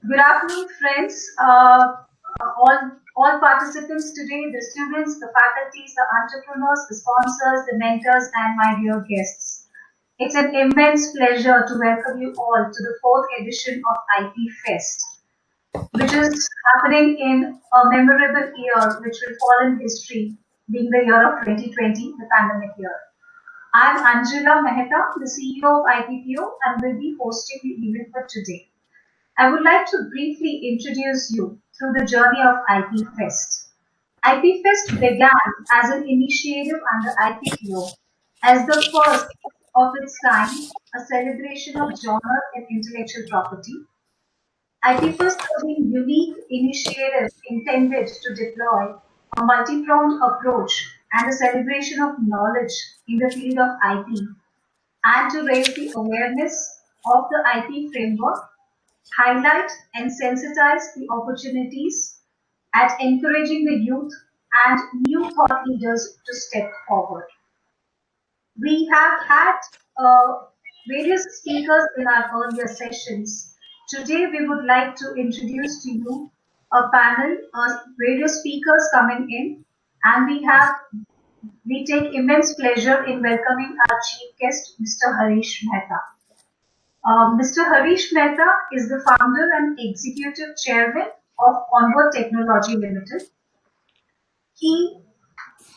Good afternoon, friends. All participants today, the students, the faculties, the entrepreneurs, the sponsors, the mentors, and my dear guests. It's an immense pleasure to welcome you all to the fourth edition of IP Fest, which is happening in a memorable year which will fall in history, being the year of 2020, the pandemic year. I'm Anjula Mehta, the CEO of IPPO, and will be hosting the event for today. I would like to briefly introduce you through the journey of IP Fest. IP Fest began as an initiative under IPPO as the first of its kind, a celebration of genre and intellectual property. IP Fest was a unique initiative intended to deploy a multi-pronged approach and a celebration of knowledge in the field of IP and to raise the awareness of the IP framework, highlight and sensitize the opportunities at encouraging the youth and new thought leaders to step forward. We have had various speakers in our earlier sessions. Today, we would like to introduce to you a panel, various speakers coming in, and we take immense pleasure in welcoming our chief guest, Mr. Harish Mehta. Mr. Harish Mehta is the founder and executive chairman of Onward Technology Limited. He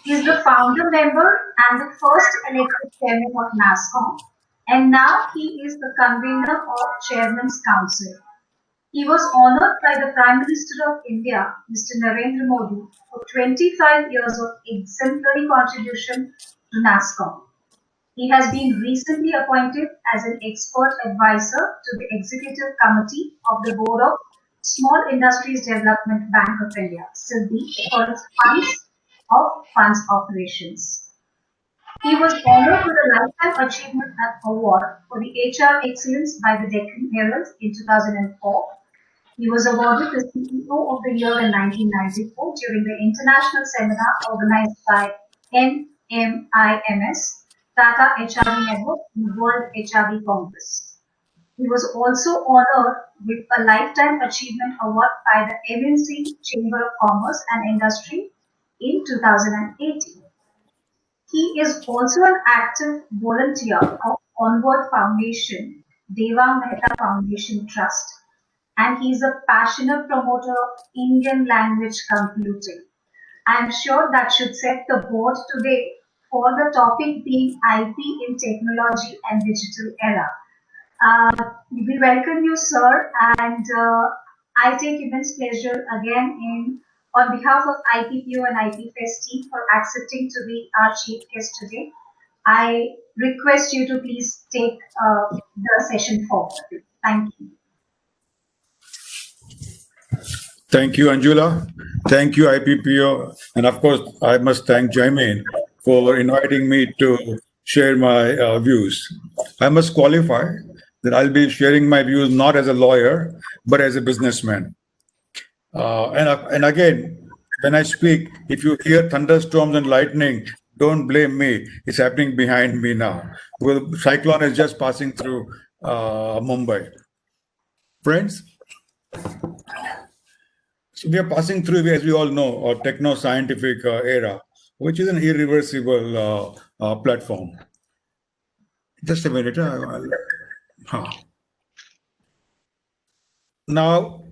is the founder member and the first elected chairman of NASCOM, and now he is the convener of Chairman's Council. He was honored by the Prime Minister of India, Mr. Narendra Modi, for 25 years of exemplary contribution to NASCOM. He has been recently appointed as an expert advisor to the Executive Committee of the Board of Small Industries Development Bank of India, SIDBI, for its funds operations. He was honored with a Lifetime Achievement Award for the HR Excellence by the Deccan Herald in 2004. He was awarded the CEO of the Year in 1994 during the international seminar organized by NMIMS, Tata HRD Network, and World HRD Congress. He was also honored with a Lifetime Achievement Award by the MNC Chamber of Commerce and Industry in 2018. He is also an active volunteer of Onward Foundation, Deva Mehta Foundation Trust, and he is a passionate promoter of Indian language computing. I am sure that should set the board today for the topic being IP in technology and digital era. We welcome you, sir, and I take immense pleasure again in on behalf of IPPO and IP Fest team for accepting to be our chief guest today. I request you to please take the session forward. Thank you. Thank you, Anjula. Thank you, IPPO. And of course, I must thank Jaime for inviting me to share my views. I must qualify that I'll be sharing my views not as a lawyer, but as a businessman. And again, when I speak, if you hear thunderstorms and lightning, don't blame me. It's happening behind me now. Well, cyclone is just passing through Mumbai. Friends, so we are passing through, as we all know, a techno-scientific era, which is an irreversible platform. Just a minute. Huh. Now,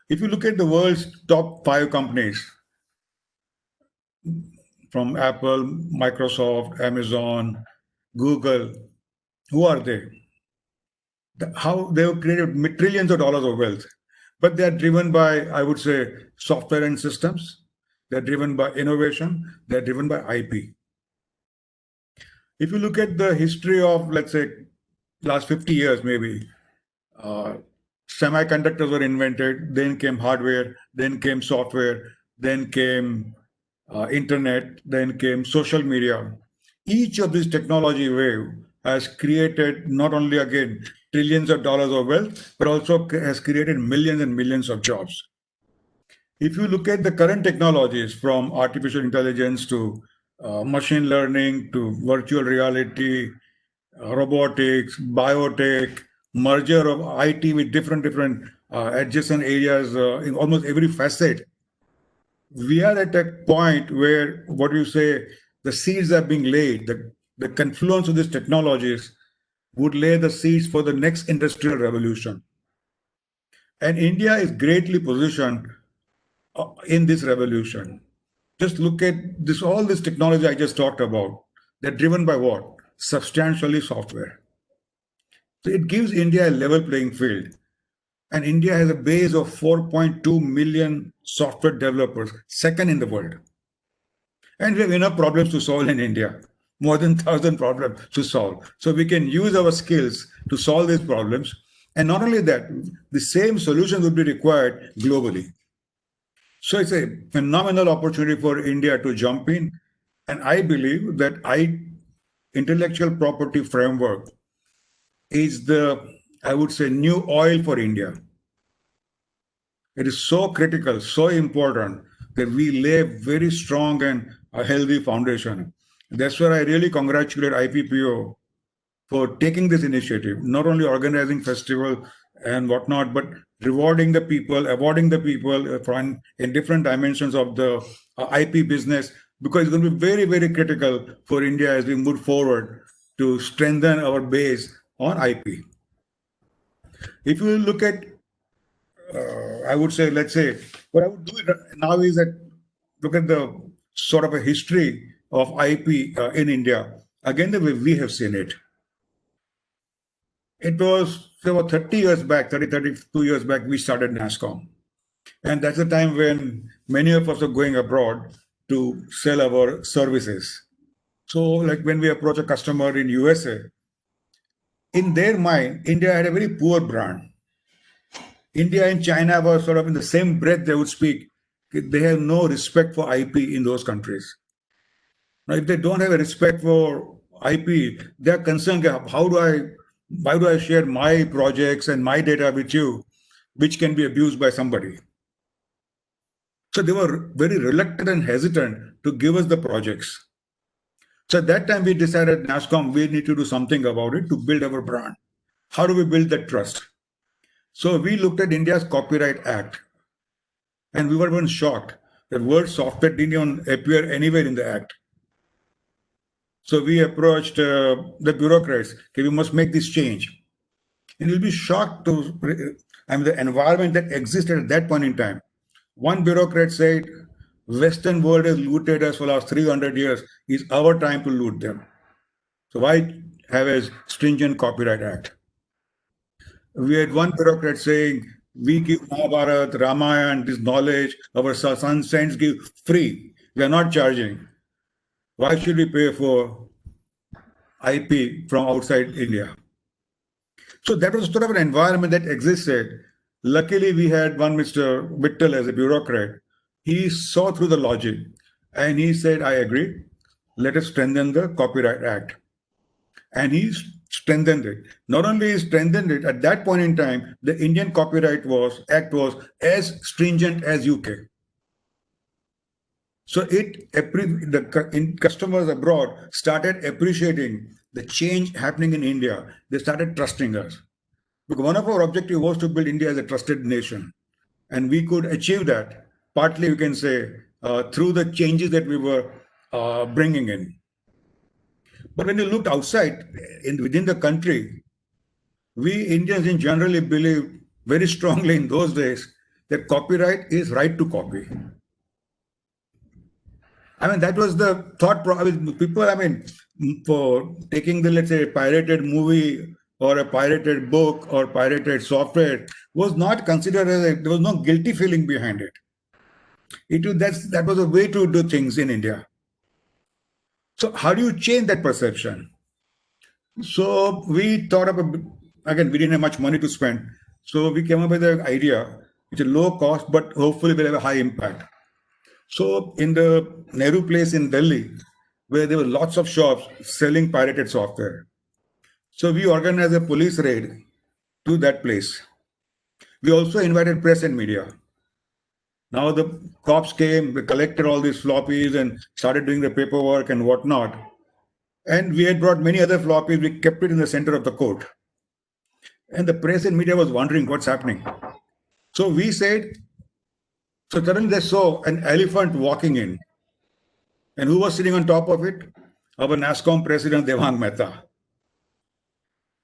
if you look at the world's top five companies, from Apple, Microsoft, Amazon, Google, who are they? How they have created trillions of dollars of wealth, but they are driven by, I would say, software and systems. They're driven by innovation. They're driven by IP. If you look at the history of, let's say, last 50 years, maybe, uh, semiconductors were invented, then came hardware, then came software, then came internet, then came social media. Each of these technology wave has created not only again trillions of dollars of wealth, but also has created millions and millions of jobs. If you look at the current technologies from artificial intelligence to machine learning to virtual reality, robotics, biotech, merger of IT with different adjacent areas, in almost every facet. We are at a point where, what you say, the seeds are being laid. The confluence of these technologies would lay the seeds for the next industrial revolution. And India is greatly positioned in this revolution. Just look at this, all this technology I just talked about. They're driven by what? Substantially software. So it gives India a level playing field. And India has a base of 4.2 million software developers, second in the world. And we have enough problems to solve in India, more than 1,000 problems to solve. So we can use our skills to solve these problems. And not only that, the same solution would be required globally. So it's a phenomenal opportunity for India to jump in. And I believe that intellectual property framework is the, I would say, new oil for India. It is so critical, so important that we lay very strong and a healthy foundation. That's where I really congratulate IPPO for taking this initiative, not only organizing festival and whatnot, but rewarding the people, awarding the people from in different dimensions of the IP business, because it's going to be very, very critical for India as we move forward to strengthen our base on IP. If you look at, I would say, let's say, what I would do now is that look at the sort of a history of IP in India. Again, the way we have seen it. It was about 30 years back, 32 years back, we started NASCOM. And that's the time when many of us are going abroad to sell our services. So, like when we approach a customer in USA, in their mind, India had a very poor brand. India and China were sort of in the same breath they would speak. They have no respect for IP in those countries. Now, if they don't have a respect for IP, they're concerned, why do I share my projects and my data with you, which can be abused by somebody? So they were very reluctant and hesitant to give us the projects. So at that time, we decided, NASCOM, we need to do something about it to build our brand. How do we build that trust? So we looked at India's Copyright Act, and we were even shocked. The word software didn't even appear anywhere in the act. So we approached the bureaucrats. Okay, we must make this change. And you'll be shocked the environment that existed at that point in time. One bureaucrat said, Western world has looted us for the last 300 years. It's our time to loot them. So why have a stringent Copyright Act? We had one bureaucrat saying, we give Mahabharata, Ramayana, this knowledge, our sons give free. We are not charging. Why should we pay for IP from outside India? So that was sort of an environment that existed. Luckily, we had one Mr. Vittal as a bureaucrat. He saw through the logic and he said, I agree. Let us strengthen the Copyright Act. And he strengthened it. Not only he strengthened it, at that point in time, the Indian Copyright Act was as stringent as UK. So customers abroad started appreciating the change happening in India. They started trusting us. Because one of our objectives was to build India as a trusted nation. And we could achieve that, partly, you can say, through the changes that we were bringing in. But when you looked outside, within the country, we Indians in generally believe very strongly in those days that copyright is right to copy. I mean, that was the thought. People, for taking the, let's say, pirated movie or a pirated book or pirated software was not considered there was no guilty feeling behind it. That was a way to do things in India. So how do you change that perception? So we thought of again, we didn't have much money to spend. So we came up with an idea. It's a low cost, but hopefully will have a high impact. So in the Nehru Place in Delhi, where there were lots of shops selling pirated software. So we organized a police raid to that place. We also invited press and media. Now the cops came, they collected all these floppies and started doing the paperwork and whatnot. And we had brought many other floppies. We kept it in the center of the court. And the press and media was wondering what's happening. So we said, so suddenly they saw an elephant walking in. And who was sitting on top of it? Our NASCOM president, Devang Mehta.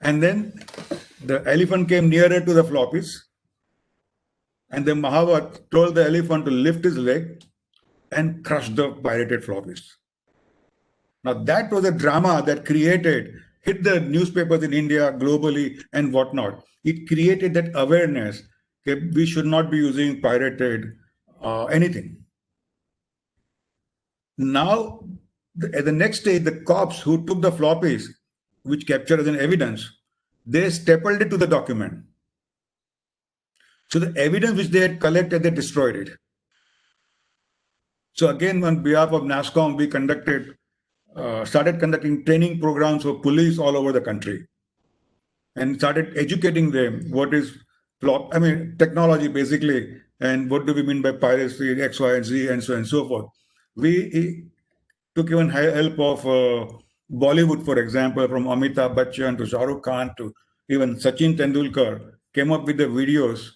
And then the elephant came nearer to the floppies. And then Mahavat told the elephant to lift his leg and crush the pirated floppies. Now, that was a drama that created, hit the newspapers in India, globally, and whatnot. It created that awareness that we should not be using pirated anything. Now, at the next stage, the cops who took the floppies, which captured as an evidence, they stapled it to the document. So the evidence which they had collected, they destroyed it. So again, on behalf of NASCOM, we started conducting training programs for police all over the country, and started educating them what is technology basically, and what do we mean by piracy, X, Y, and Z, and so on and so forth. We took even help of Bollywood, for example, from Amitabh Bachchan to Shah Rukh Khan to even Sachin Tendulkar, came up with the videos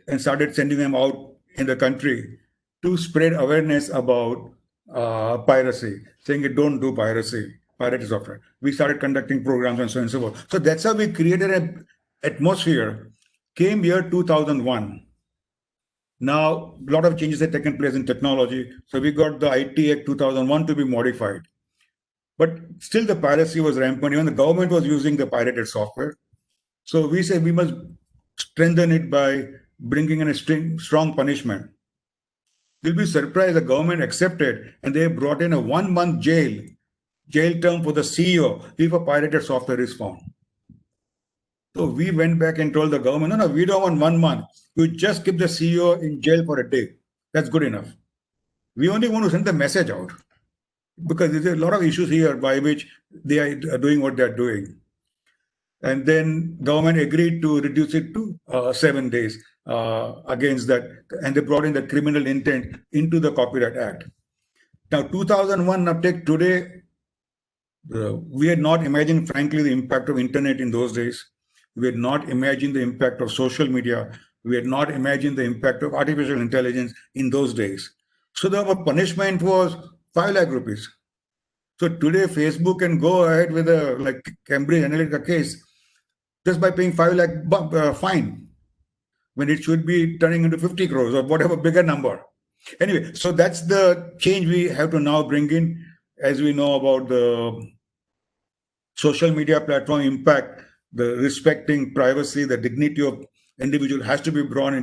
and started sending them out in the country to spread awareness about piracy, saying don't do piracy, piracy software. We started conducting programs and so on and so forth. So that's how we created an atmosphere. Came year 2001. Now, a lot of changes had taken place in technology. So we got the IT Act 2001 to be modified. But still, the piracy was rampant. Even the government was using the pirated software. So we said we must strengthen it by bringing in a strong punishment. You'll be surprised the government accepted, and they brought in a 1 month jail term for the CEO if a pirated software is found. So we went back and told the government, no, we don't want 1 month. You just keep the CEO in jail for a day. That's good enough. We only want to send the message out, because there's a lot of issues here by which they are doing what they're doing. And then government agreed to reduce it to 7 days against that, and they brought in the criminal intent into the Copyright Act. Now, 2001, now take today, we had not imagined, frankly, the impact of internet in those days. We had not imagined the impact of social media. We had not imagined the impact of artificial intelligence in those days. So the punishment was 5 lakh rupees. So today, Facebook can go ahead with a like Cambridge Analytica case just by paying 5 lakh fine, when it should be turning into 50 crores or whatever bigger number. Anyway, so that's the change we have to now bring in, as we know about the social media platform impact, the respecting privacy, the dignity of individual has to be brought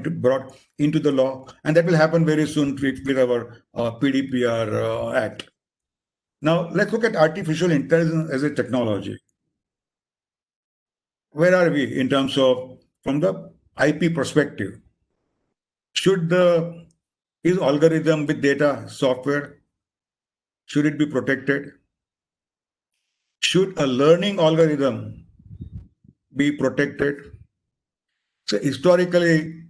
into the law, and that will happen very soon with our PDPR Act. Now, let's look at artificial intelligence as a technology. Where are we in terms of, from the IP perspective? Is algorithm with data software, should it be protected? Should a learning algorithm be protected? So historically,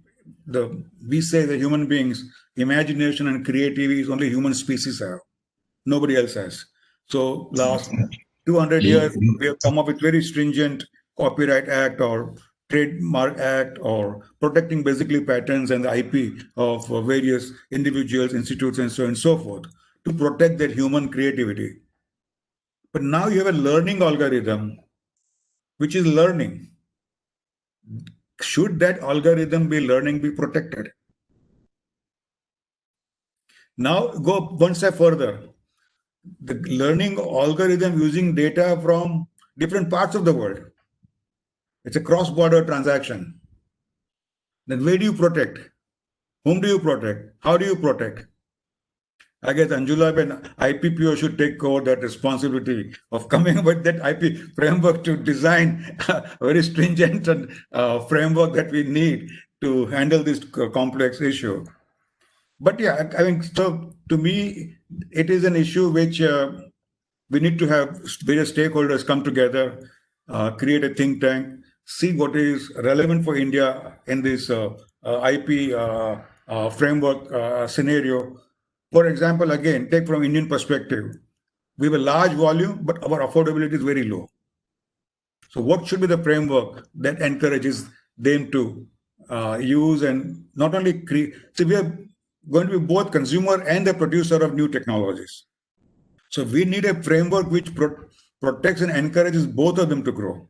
we say the human beings, imagination and creativity is only human species have. Nobody else has. So last 200 years, we have come up with very stringent Copyright Act or Trademark Act, or protecting basically patents and the IP of various individuals, institutes, and so on and so forth, to protect their human creativity. But now you have a learning algorithm, which is learning. Should that algorithm be learning be protected? Now go one step further. The learning algorithm using data from different parts of the world. It's a cross-border transaction. Then where do you protect? Whom do you protect? How do you protect? I guess Anjula and IPPO should take over that responsibility of coming up with that IP framework to design a very stringent framework that we need to handle this complex issue. But yeah, I mean, so to me, it is an issue which we need to have various stakeholders come together, create a think tank, see what is relevant for India in this IP framework scenario. For example, again, take from Indian perspective, we have a large volume, but our affordability is very low. So what should be the framework that encourages them to use and not only create. So we are going to be both consumer and the producer of new technologies. So we need a framework which protects and encourages both of them to grow.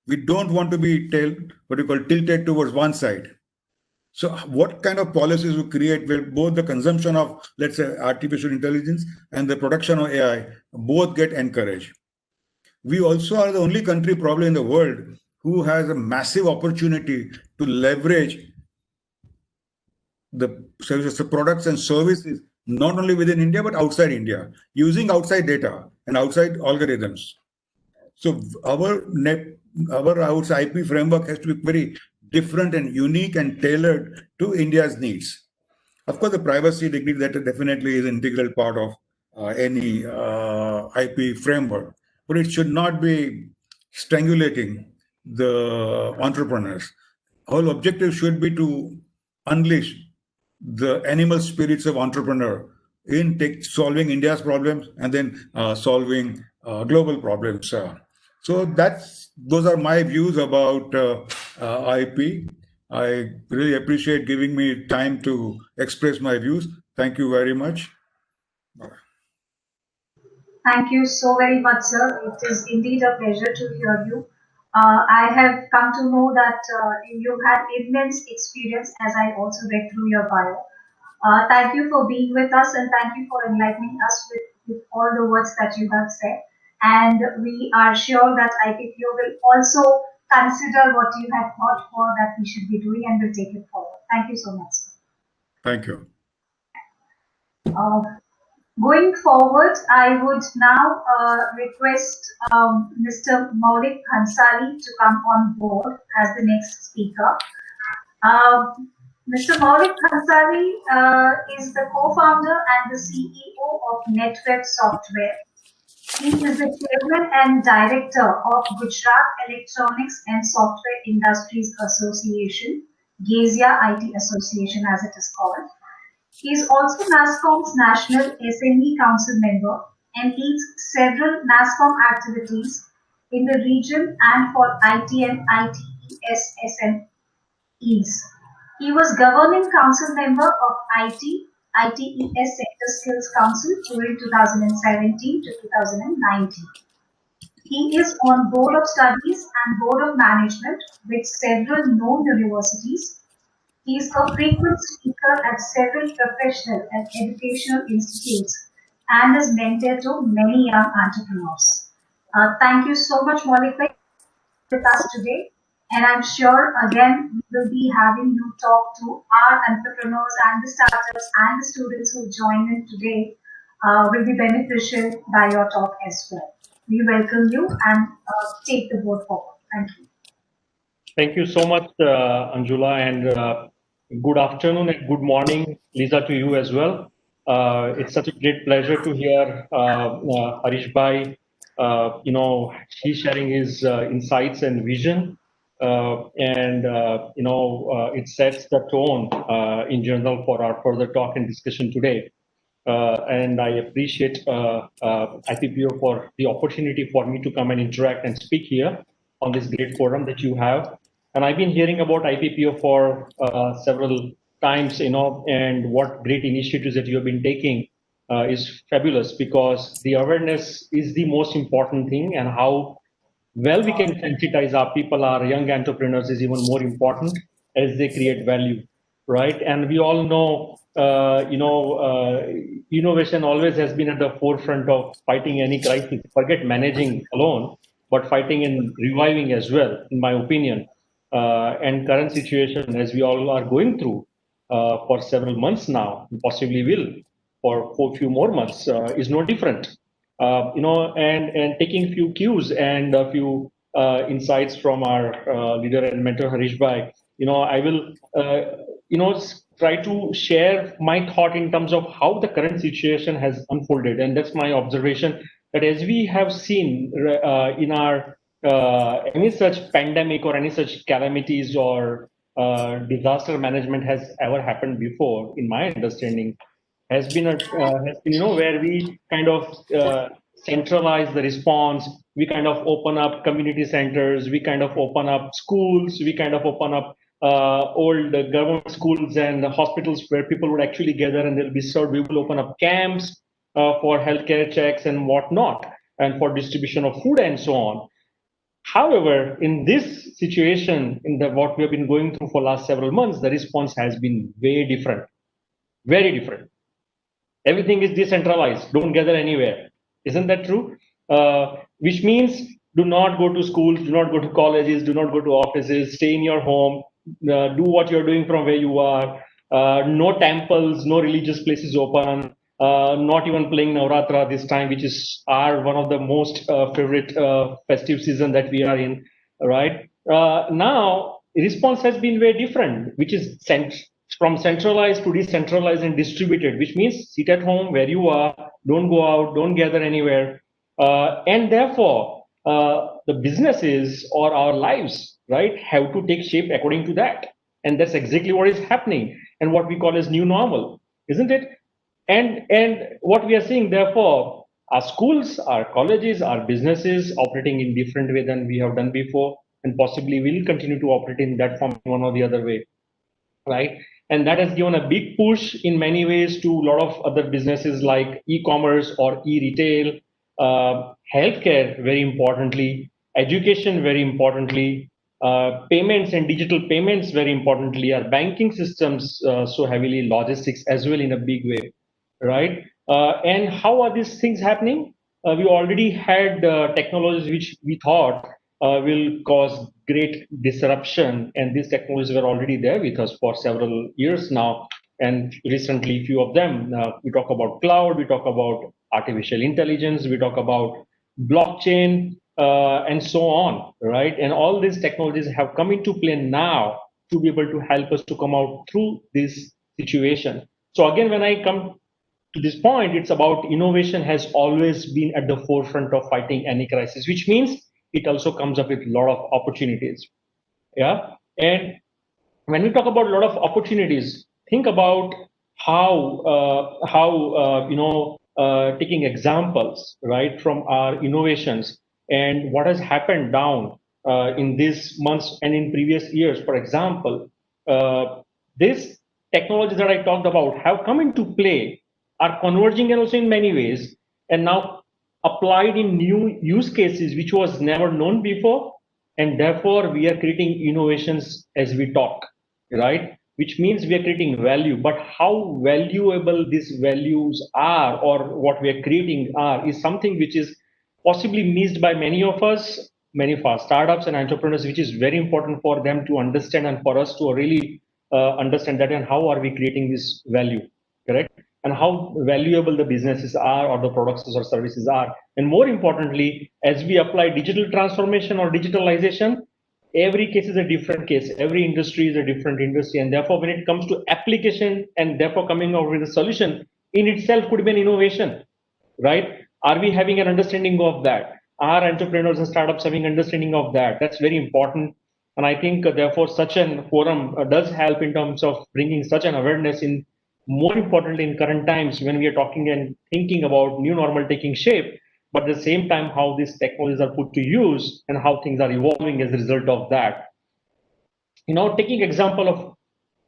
We don't want to be what you call tilted towards one side. So what kind of policies we create where both the consumption of, let's say, artificial intelligence and the production of AI both get encouraged? We also are the only country probably in the world who has a massive opportunity to leverage the services, the products and services, not only within India but outside India, using outside data and outside algorithms. So our outside IP framework has to be very different and unique and tailored to India's needs. Of course, the privacy degree that definitely is an integral part of any IP framework, but it should not be strangulating the entrepreneurs. Whole objective should be to unleash the animal spirits of entrepreneur in solving India's problems and then solving global problems. So those are my views about IP. I really appreciate giving me time to express my views. Thank you very much. Thank you so very much, sir. It is indeed a pleasure to hear you. I have come to know that you had immense experience as I also read through your bio. Thank you for being with us and thank you for enlightening us with all the words that you have said. And we are sure that IPPO will also consider what you have thought for that we should be doing and will take it forward. Thank you so much, sir. Thank you. Uh, Going forward, I would now request Mr. Maulik Hansali to come on board as the next speaker. Mr. Maulik Hansali is the co-founder and the CEO of NetWeb Software. He is the chairman and director of Gujarat Electronics and Software Industries Association, GAZIA IT Association as it is called. He is also NASSCOM's National SME Council member and leads several NASSCOM activities in the region and for IT and ITES SMEs. He was Governing Council member of ITES Sector Skills Council during 2017 to 2019. He is on Board of Studies and Board of Management with several known universities. He is a frequent speaker at several professional and educational institutes and has mentored to many young entrepreneurs. Thank you so much, Molly, with us today. And I'm sure again we will be having you talk to our entrepreneurs and the startups and the students who join in today will be beneficial by your talk as well. We welcome you and take the board forward. Thank you. Thank you so much, Anjula, and good afternoon and good morning, Lisa, to you as well. It's such a great pleasure to hear Harish Bhai, he's sharing his insights and vision. It sets the tone in general for our further talk and discussion today. And I appreciate IPPO for the opportunity for me to come and interact and speak here on this great forum that you have. And I've been hearing about IPPO for several times, and what great initiatives that you have been taking is fabulous because the awareness is the most important thing, and how well we can sensitize our people, our young entrepreneurs, is even more important as they create value, right? And we all know, innovation always has been at the forefront of fighting any crisis. Forget managing alone, but fighting and reviving as well, in my opinion. And current situation, as we all are going through for several months now, possibly will for a few more months, is no different. And taking few cues and a few insights from our leader and mentor Harish Bhai, I will, try to share my thought in terms of how the current situation has unfolded, and that's my observation that as we have seen in our any such pandemic or any such calamities or disaster management has ever happened before, in my understanding, has been where we kind of centralize the response. We kind of open up community centers, we kind of open up schools, we kind of open up old government schools and hospitals where people would actually gather and they'll be served. We will open up camps for healthcare checks and whatnot, and for distribution of food and so on. However, in this situation, in the what we have been going through for last several months, the response has been very different, very different. Everything is decentralized. Don't gather anywhere. Isn't that true? Which means do not go to schools, do not go to colleges, do not go to offices, stay in your home, do what you're doing from where you are. No temples, no religious places open. Not even playing Navratra this time, which is our one of the most favorite festive season that we are in, right? Now, response has been very different, which is from centralized to decentralized and distributed, which means sit at home where you are, don't go out, don't gather anywhere. And therefore, the businesses or our lives, right, have to take shape according to that. And that's exactly what is happening and what we call as new normal, isn't it? And what we are seeing, therefore, our schools, our colleges, our businesses operating in different way than we have done before, and possibly will continue to operate in that form one or the other way, right? And that has given a big push in many ways to a lot of other businesses like e-commerce or e-retail, healthcare, very importantly, education, very importantly, payments and digital payments, very importantly, our banking systems so heavily, logistics as well in a big way, right? And how are these things happening? We already had technologies which we thought will cause great disruption, and these technologies were already there with us for several years now. And recently, few of them, we talk about cloud, we talk about artificial intelligence, we talk about blockchain, and so on, right? And all these technologies have come into play now to be able to help us to come out through this situation. So again, when I come to this point, it's about innovation has always been at the forefront of fighting any crisis, which means it also comes up with a lot of opportunities. Yeah. And when we talk about a lot of opportunities, think about how taking examples right from our innovations and what has happened down in these months and in previous years. For example, this technologies that I talked about have come into play, are converging and also in many ways, and now applied in new use cases which was never known before, and therefore we are creating innovations as we talk, right? Which means we are creating value, but how valuable these values are or what we are creating are is something which is possibly missed by many of us, many of our startups and entrepreneurs, which is very important for them to understand and for us to really understand that, and how are we creating this value, correct? And how valuable the businesses are or the products or services are. And more importantly, as we apply digital transformation or digitalization, every case is a different case. Every industry is a different industry. And therefore, when it comes to application and therefore coming out with a solution in itself could be an innovation, right? Are we having an understanding of that? Are entrepreneurs and startups having understanding of that? That's very important. And I think, therefore, such an forum does help in terms of bringing such an awareness in, more importantly, in current times when we are talking and thinking about new normal taking shape, but at the same time, how these technologies are put to use and how things are evolving as a result of that. Taking example of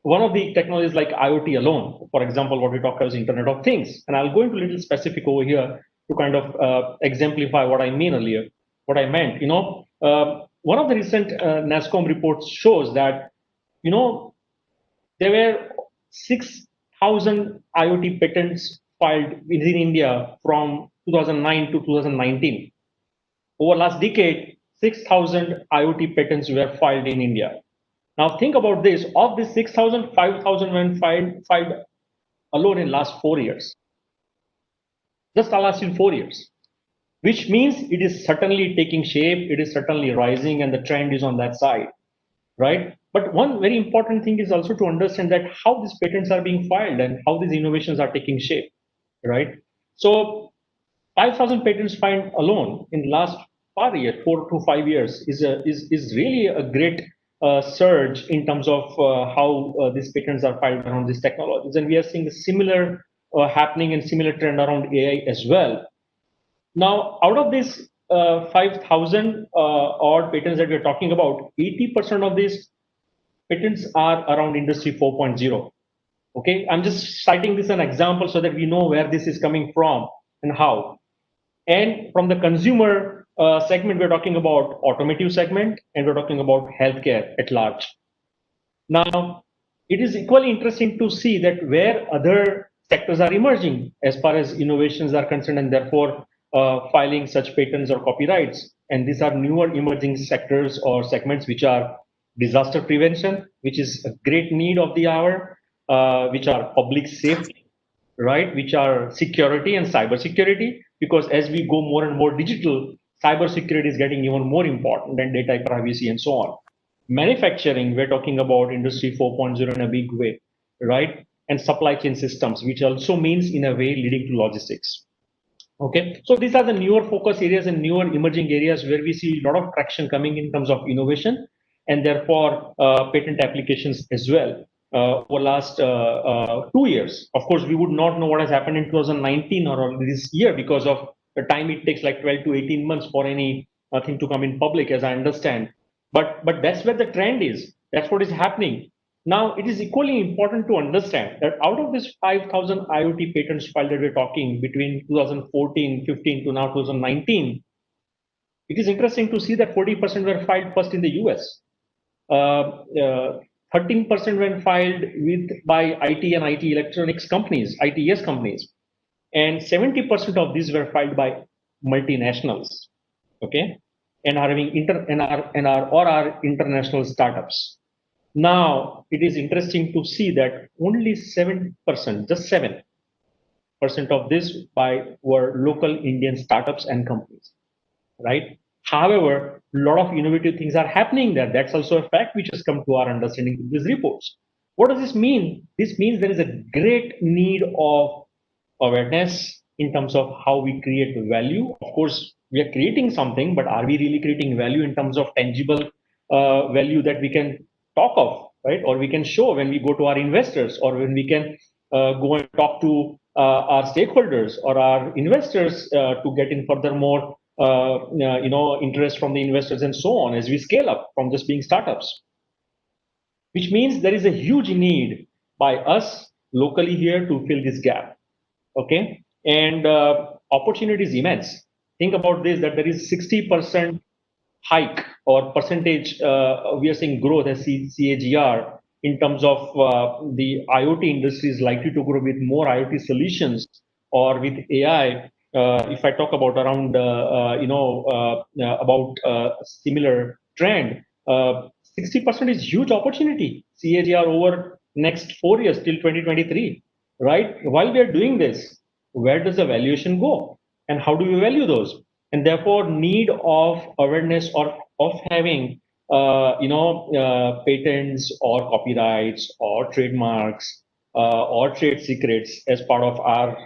one of the technologies like IoT alone, for example, what we talk about is Internet of Things. And I'll go into a little specific over here to kind of exemplify what I mean earlier, what I meant. One of the recent NASCOM reports shows that, there were 6,000 IoT patents filed within India from 2009 to 2019. Over last decade, 6,000 IoT patents were filed in India. Now think about this, of these 6,000, 5,000 were filed alone in last 4 years. Just the last in 4 years. Which means it is certainly taking shape, it is certainly rising, and the trend is on that side, right? But one very important thing is also to understand that how these patents are being filed and how these innovations are taking shape, right? So 5,000 patents filed alone in the last 5 years, 4 to 5 years, is really a great surge in terms of how these patents are filed around these technologies. And we are seeing a similar happening and similar trend around AI as well. Now, out of this 5,000 odd patents that we're talking about, 80% of these patents are around Industry 4.0. Okay, I'm just citing this as an example so that we know where this is coming from and how. And from the consumer segment, we're talking about automotive segment, and we're talking about healthcare at large. Now, it is equally interesting to see that where other sectors are emerging as far as innovations are concerned, and therefore filing such patents or copyrights. And these are newer emerging sectors or segments which are disaster prevention, which is a great need of the hour, which are public safety, right? Which are security and cyber security, because as we go more and more digital, cyber security is getting even more important than data privacy and so on. Manufacturing, we're talking about Industry 4.0 in a big way, right? And supply chain systems, which also means in a way leading to logistics. Okay, so these are the newer focus areas and newer emerging areas where we see a lot of traction coming in terms of innovation and therefore patent applications as well over last 2 years. Of course, we would not know what has happened in 2019 or this year because of the time it takes, like 12 to 18 months for any thing to come in public, as I understand. But that's where the trend is. That's what is happening. Now, it is equally important to understand that out of this 5,000 IoT patents filed that we're talking between 2014, 15 to now 2019, it is interesting to see that 40% were filed first in the US. 13% were filed by IT and IT electronics companies, ITES companies, and 70% of these were filed by multinationals, okay, and are having are international startups. Now, it is interesting to see that only 7%, just 7% of this were local Indian startups and companies, right? However, a lot of innovative things are happening there. That's also a fact which has come to our understanding through these reports. What does this mean? This means there is a great need of awareness in terms of how we create value. Of course, we are creating something, but are we really creating value in terms of tangible value that we can talk of, right? Or we can show when we go to our investors, or when we can go and talk to our stakeholders or our investors to get in furthermore, interest from the investors and so on as we scale up from just being startups. Which means there is a huge need by us locally here to fill this gap. Okay, and opportunity is immense. Think about this, that there is 60% hike or percentage we are seeing growth as CAGR in terms of the IoT industry is likely to grow with more IoT solutions or with AI. If I talk about around similar trend, 60% is huge opportunity CAGR over next 4 years till 2023, right? While we are doing this, where does the valuation go, and how do we value those? And therefore, need of awareness or of having patents or copyrights or trademarks or trade secrets as part of our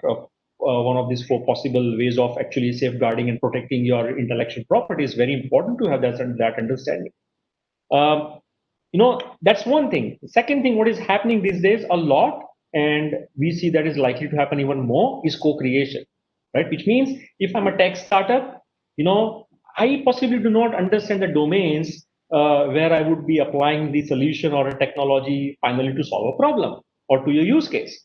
one of these 4 possible ways of actually safeguarding and protecting your intellectual property is very important to have that understanding. That's one thing. The second thing, what is happening these days a lot, and we see that is likely to happen even more, is co-creation, right? Which means if I'm a tech startup, I possibly do not understand the domains where I would be applying the solution or a technology finally to solve a problem or to your use case.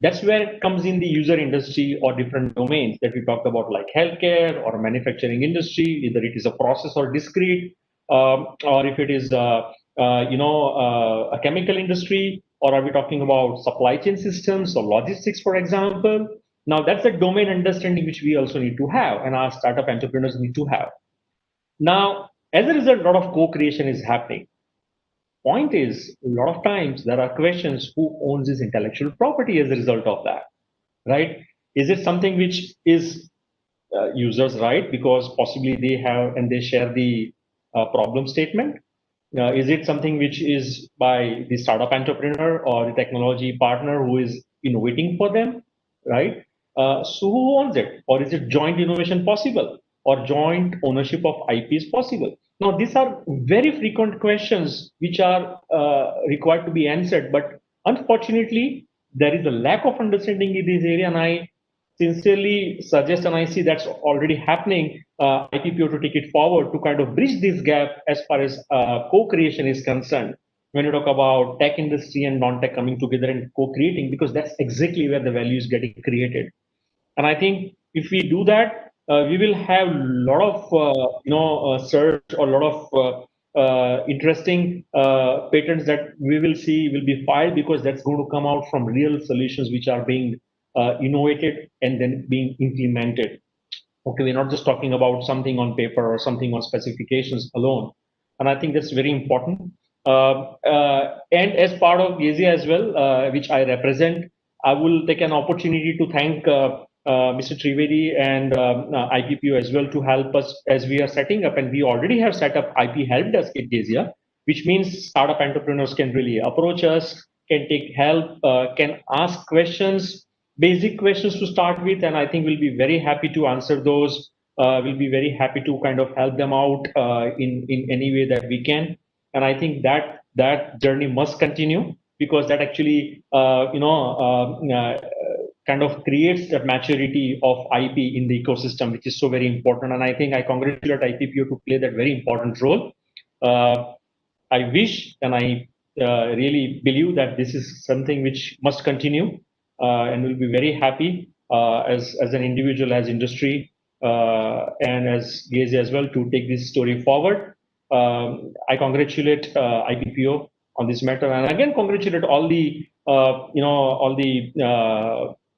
That's where it comes in the user industry or different domains that we talked about, like healthcare or manufacturing industry, either it is a process or discrete, or if it is a chemical industry, or are we talking about supply chain systems or logistics, for example? Now that's a domain understanding which we also need to have, and our startup entrepreneurs need to have. Now, as a result, a lot of co-creation is happening. Point is, a lot of times there are questions: who owns this intellectual property as a result of that, right? Is it something which is users' right because possibly they have and they share the problem statement? Is it something which is by the startup entrepreneur or the technology partner who is innovating for them, right? So who owns it? Or is it joint innovation possible? Or joint ownership of IP is possible? Now, these are very frequent questions which are required to be answered. But unfortunately, there is a lack of understanding in this area, and I sincerely suggest, and I see that's already happening, IPPO to take it forward to kind of bridge this gap as far as co-creation is concerned. when you talk about tech industry and non-tech coming together and co-creating, because that's exactly where the value is getting created. And I think if we do that, we will have a lot of search or a lot of interesting patents that we will see will be filed, because that's going to come out from real solutions which are being innovated and then being implemented. Okay, we're not just talking about something on paper or something on specifications alone. And I think that's very important. And as part of GAZE as well, which I represent, I will take an opportunity to thank Mr. Trivedi and IPPO as well to help us as we are setting up, and we already have set up IP help desk at GAZE, which means startup entrepreneurs can really approach us, can take help, can ask questions, basic questions to start with, and I think we'll be very happy to answer those. We'll be very happy to kind of help them out in any way that we can. And I think that journey must continue, because that actually kind of creates that maturity of IP in the ecosystem, which is so very important. And I think I congratulate IPPO to play that very important role. I wish and I really believe that this is something which must continue, and we'll be very happy as an individual, as industry, and as GAZE as well, to take this story forward. I congratulate IPPO on this matter, and again congratulate all the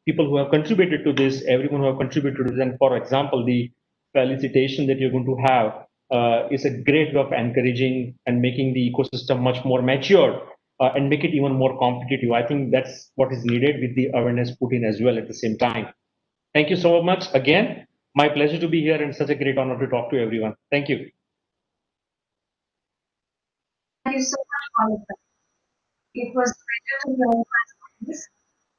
people who have contributed to this, everyone who have contributed to this. And for example, the felicitation that you're going to have is a great way of encouraging and making the ecosystem much more mature, and make it even more competitive. I think that's what is needed, with the awareness put in as well at the same time. Thank you so much again. My pleasure to be here, and such a great honor to talk to everyone. Thank you. Thank you so much, Monica. It was a pleasure to hear your stories,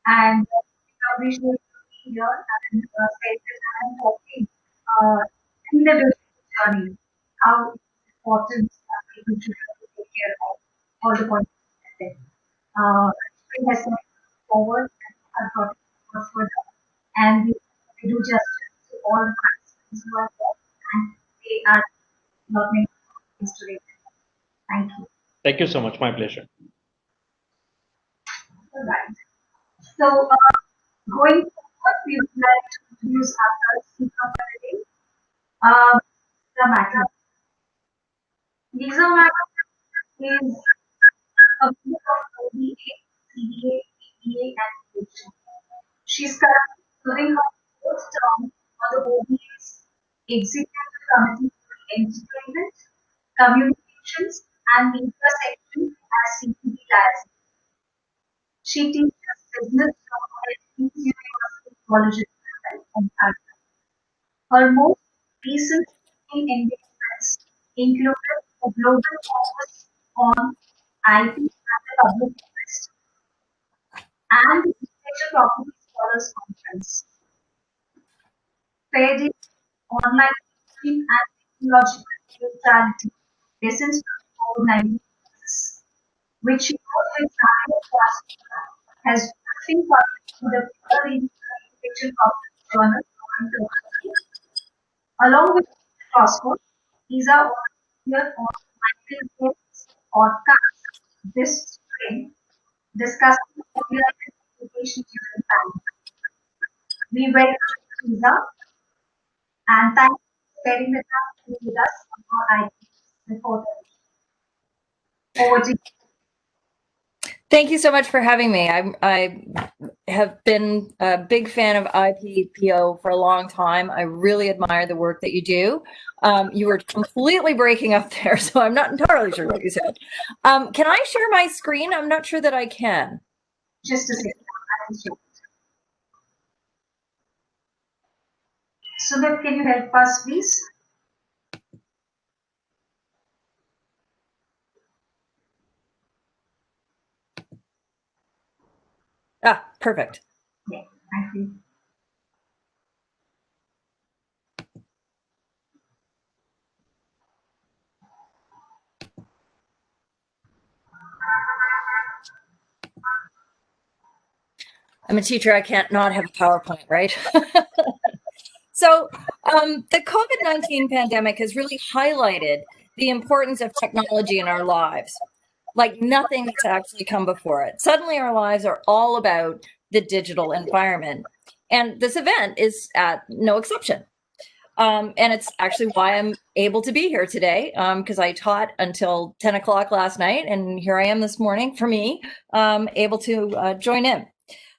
and we appreciate you being here and spend the time talking uh, in the business journey, how important people should have to take care of all the points that Spring has moved forward and have brought it forward further, and we do justice to all the participants who are there, and they are not many things today. Thank you. Thank you so much. My pleasure. All right. So, going forward, we would like to introduce our third speaker for the day, Lisa Mehta. Lisa Mehta is a member of ODA, CDA, PDA, and PhD. She's currently serving her fourth term on the ODA's Executive Committee for Entertainment, Communications, and Media section as CPD liaison. She teaches business law at Queen's University College of Ontario. Her most recent speaking engagements included a global focus on IP at the public interest and the Intellectual Property Scholars Conference, fair dealing, online teaching, and technological neutrality lessons from COVID-19 crisis, which she wrote with Harish has just been published in the Peer Reviewed Intellectual Property Journal on Thursday. Along with Crosscode, these are all here on Michael Gates podcast this spring, discussing online education during pandemic. We welcome Lisa and thank you for spending the time to be with us on our ideas before the over to you. Thank you so much for having me. I have been a big fan of IPPO for a long time. I really admire the work that you do. You were completely breaking up there, so I'm not entirely sure what you said. Can I share my screen? I'm not sure that I can. Just a second. I will show. Sumit, can you help us, please? Ah, perfect. Yeah, thank you. I'm a teacher. I can't not have a PowerPoint, right? So the COVID-19 pandemic has really highlighted the importance of technology in our lives. like nothing that's actually come before it. Suddenly our lives are all about the digital environment. And this event is no exception. And it's actually why I'm able to be here today, because I taught until 10 o'clock last night, and here I am this morning for me, able to join in.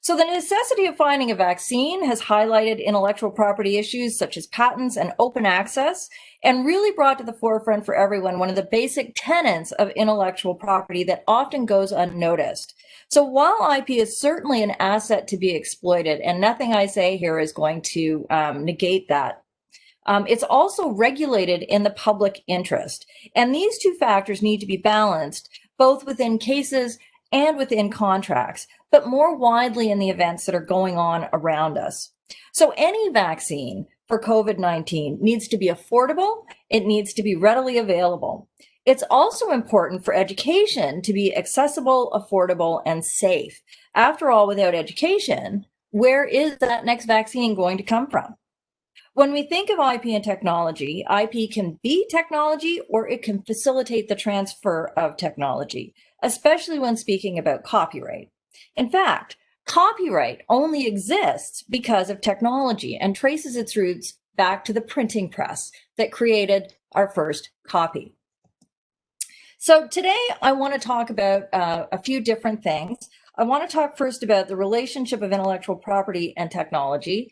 So the necessity of finding a vaccine has highlighted intellectual property issues such as patents and open access, and really brought to the forefront for everyone one of the basic tenets of intellectual property that often goes unnoticed. So while IP is certainly an asset to be exploited, and nothing I say here is going to negate that, it's also regulated in the public interest. And these two factors need to be balanced, both within cases and within contracts, but more widely in the events that are going on around us. So any vaccine for COVID-19 needs to be affordable. It needs to be readily available. It's also important for education to be accessible, affordable, and safe. After all, without education, where is that next vaccine going to come from? When we think of IP and technology, IP can be technology or it can facilitate the transfer of technology, especially when speaking about copyright. In fact, copyright only exists because of technology and traces its roots back to the printing press that created our first copy. So today I want to talk about a few different things. I want to talk first about the relationship of intellectual property and technology.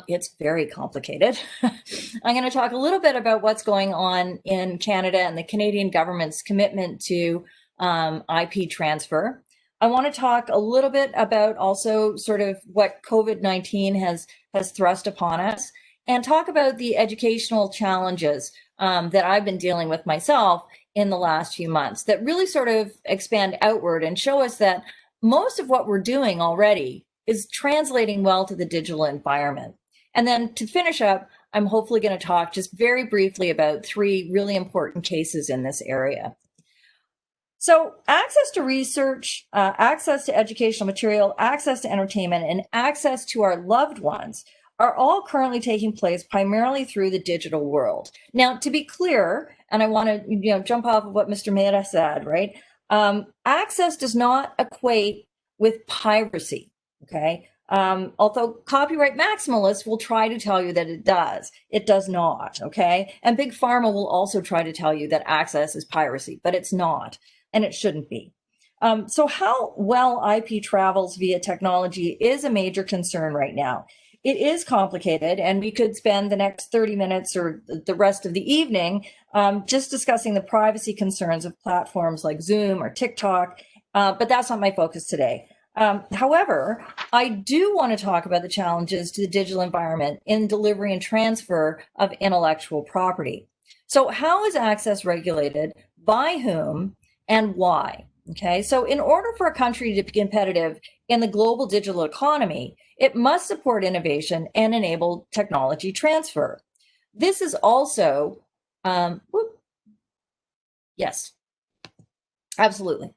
It's very complicated. I'm going to talk a little bit about what's going on in Canada and the Canadian government's commitment to IP transfer. I want to talk a little bit about also sort of what COVID-19 has thrust upon us, and talk about the educational challenges that I've been dealing with myself in the last few months that really sort of expand outward and show us that most of what we're doing already is translating well to the digital environment. And then to finish up, I'm hopefully going to talk just very briefly about three really important cases in this area. So access to research, access to educational material, access to entertainment, and access to our loved ones are all currently taking place primarily through the digital world. Now, to be clear, and I want to jump off of what Mr. Mehta said, right? Access does not equate with piracy, okay? Although copyright maximalists will try to tell you that it does not, okay? And Big Pharma will also try to tell you that access is piracy, but it's not, and it shouldn't be. So how well IP travels via technology is a major concern right now. It is complicated, and we could spend the next 30 minutes or the rest of the evening just discussing the privacy concerns of platforms like Zoom or TikTok, but that's not my focus today. However, I do want to talk about the challenges to the digital environment in delivery and transfer of intellectual property. So how is access regulated, by whom, and why? Okay, so in order for a country to be competitive in the global digital economy, it must support innovation and enable technology transfer. This is also, yes, absolutely.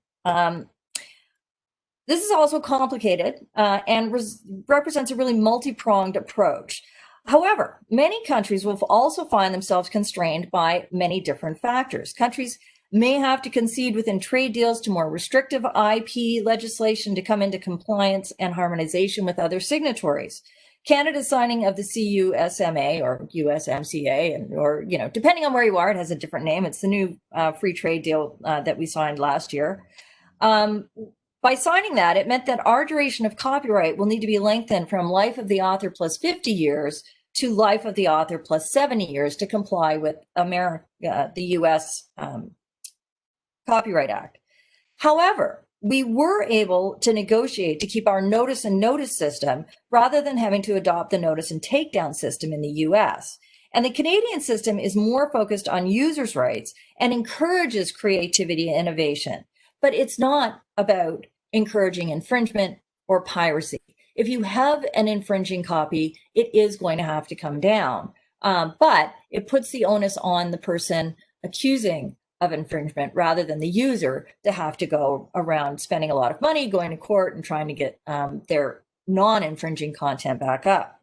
This is also complicated and represents a really multi-pronged approach. However, many countries will also find themselves constrained by many different factors. Countries may have to concede within trade deals to more restrictive IP legislation to come into compliance and harmonization with other signatories. Canada's signing of the CUSMA or USMCA, or depending on where you are, it has a different name. It's the new free trade deal that we signed last year. By signing that, it meant that our duration of copyright will need to be lengthened from life of the author plus 50 years to life of the author plus 70 years to comply with the US Copyright Act. However, we were able to negotiate to keep our notice and notice system rather than having to adopt the notice and takedown system in the US. And the Canadian system is more focused on users' rights and encourages creativity and innovation. But it's not about encouraging infringement or piracy. If you have an infringing copy, it is going to have to come down. But it puts the onus on the person accusing of infringement rather than the user to have to go around spending a lot of money going to court and trying to get their non-infringing content back up.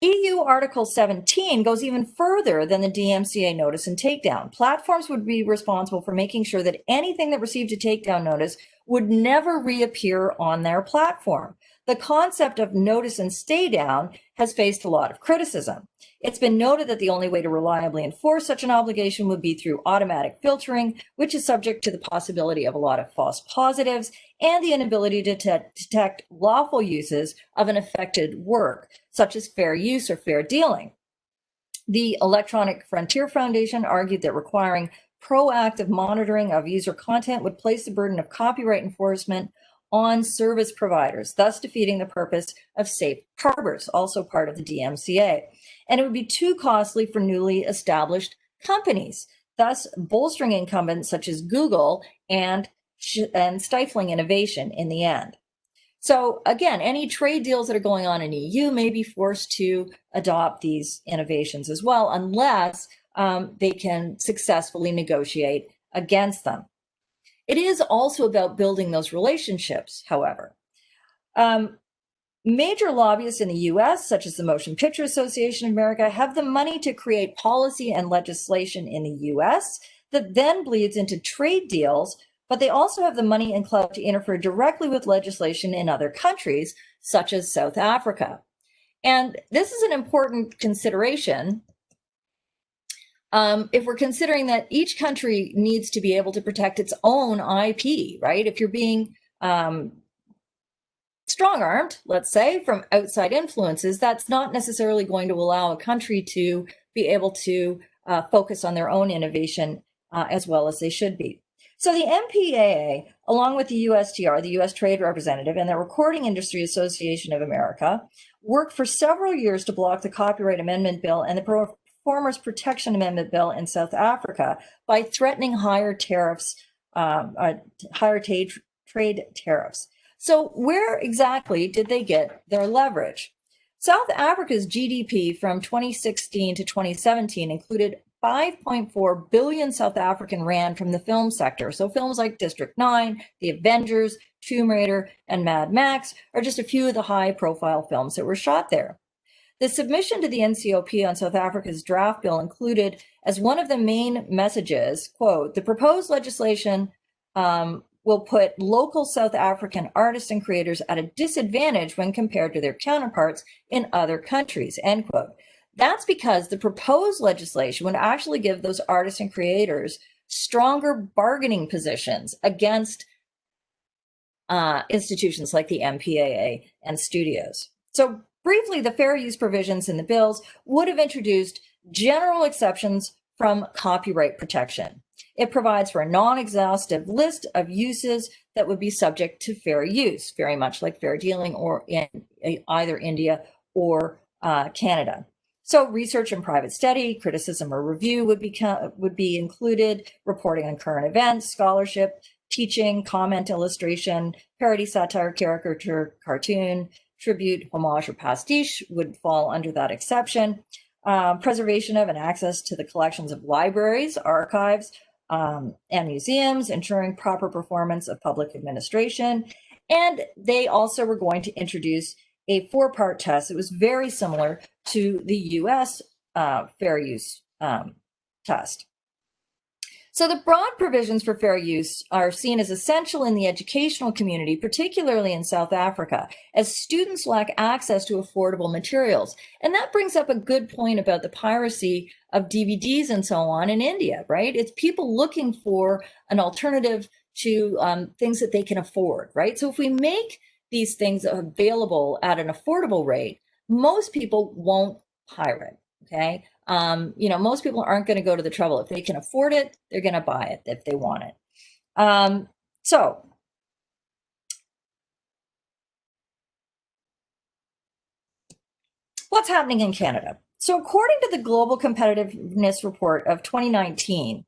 EU Article 17 goes even further than the DMCA notice and takedown. Platforms would be responsible for making sure that anything that received a takedown notice would never reappear on their platform. The concept of notice and stay down has faced a lot of criticism. It's been noted that the only way to reliably enforce such an obligation would be through automatic filtering, which is subject to the possibility of a lot of false positives and the inability to detect lawful uses of an affected work, such as fair use or fair dealing. The Electronic Frontier Foundation argued that requiring proactive monitoring of user content would place the burden of copyright enforcement on service providers, thus defeating the purpose of safe harbors, also part of the DMCA. And it would be too costly for newly established companies, thus bolstering incumbents such as Google and stifling innovation in the end. So again, any trade deals that are going on in EU may be forced to adopt these innovations as well, unless they can successfully negotiate against them. It is also about building those relationships, however. Major lobbyists in the US, such as the Motion Picture Association of America, have the money to create policy and legislation in the US that then bleeds into trade deals, but they also have the money and clout to interfere directly with legislation in other countries, such as South Africa. And this is an important consideration if we're considering that each country needs to be able to protect its own IP, right? If you're being strong-armed, let's say, from outside influences, that's not necessarily going to allow a country to be able to focus on their own innovation as well as they should be. So the MPAA, along with the USTR, the U.S. Trade Representative, and the Recording Industry Association of America, worked for several years to block the Copyright Amendment Bill and the Performers Protection Amendment Bill in South Africa by threatening higher tariffs, higher trade tariffs. So where exactly did they get their leverage? South Africa's GDP from 2016 to 2017 included 5.4 billion South African rand from the film sector. So films like District 9, The Avengers, Tomb Raider, and Mad Max are just a few of the high-profile films that were shot there. The submission to the NCOP on South Africa's draft bill included as one of the main messages, quote, the proposed legislation will put local South African artists and creators at a disadvantage when compared to their counterparts in other countries, end quote. That's because the proposed legislation would actually give those artists and creators stronger bargaining positions against institutions like the MPAA and studios. So briefly, the fair use provisions in the bills would have introduced general exceptions from copyright protection. It provides for a non-exhaustive list of uses that would be subject to fair use, very much like fair dealing or in either India or Canada. So research and private study, criticism or review would be included, reporting on current events, scholarship, teaching, comment, illustration, parody, satire, caricature, cartoon, tribute, homage, or pastiche would fall under that exception. Preservation of and access to the collections of libraries, archives, and museums, ensuring proper performance of public administration. And they also were going to introduce a 4-part test. It was very similar to the US fair use test. So the broad provisions for fair use are seen as essential in the educational community, particularly in South Africa, as students lack access to affordable materials. And that brings up a good point about the piracy of DVDs and so on in India, right? It's people looking for an alternative to things that they can afford, right? So if we make these things available at an affordable rate, most people won't pirate, okay? Most people aren't going to go to the trouble. If they can afford it, they're going to buy it if they want it. So what's happening in Canada? So according to the Global Competitiveness Report of 2019,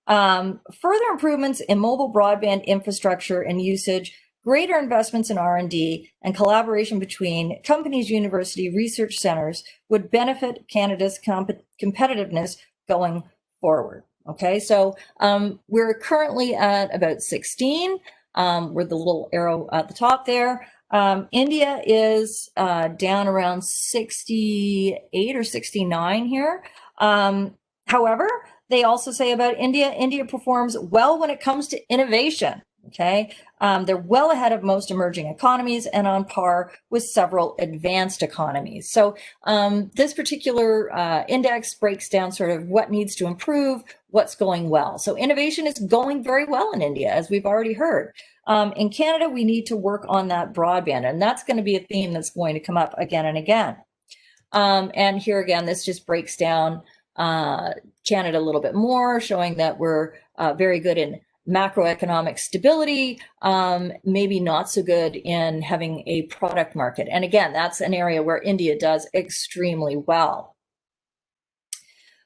further improvements in mobile broadband infrastructure and usage, greater investments in R&D, and collaboration between companies, university, research centers would benefit Canada's competitiveness going forward. Okay, so we're currently at about 16. With the little arrow at the top there. India is down around 68 or 69 here. However, they also say about India performs well when it comes to innovation. Okay, they're well ahead of most emerging economies and on par with several advanced economies. So this particular index breaks down sort of what needs to improve, what's going well. So innovation is going very well in India, as we've already heard. In Canada, we need to work on that broadband, and that's going to be a theme that's going to come up again and again. And here again, this just breaks down Canada a little bit more, showing that we're very good in macroeconomic stability, maybe not so good in having a product market. And again, that's an area where India does extremely well.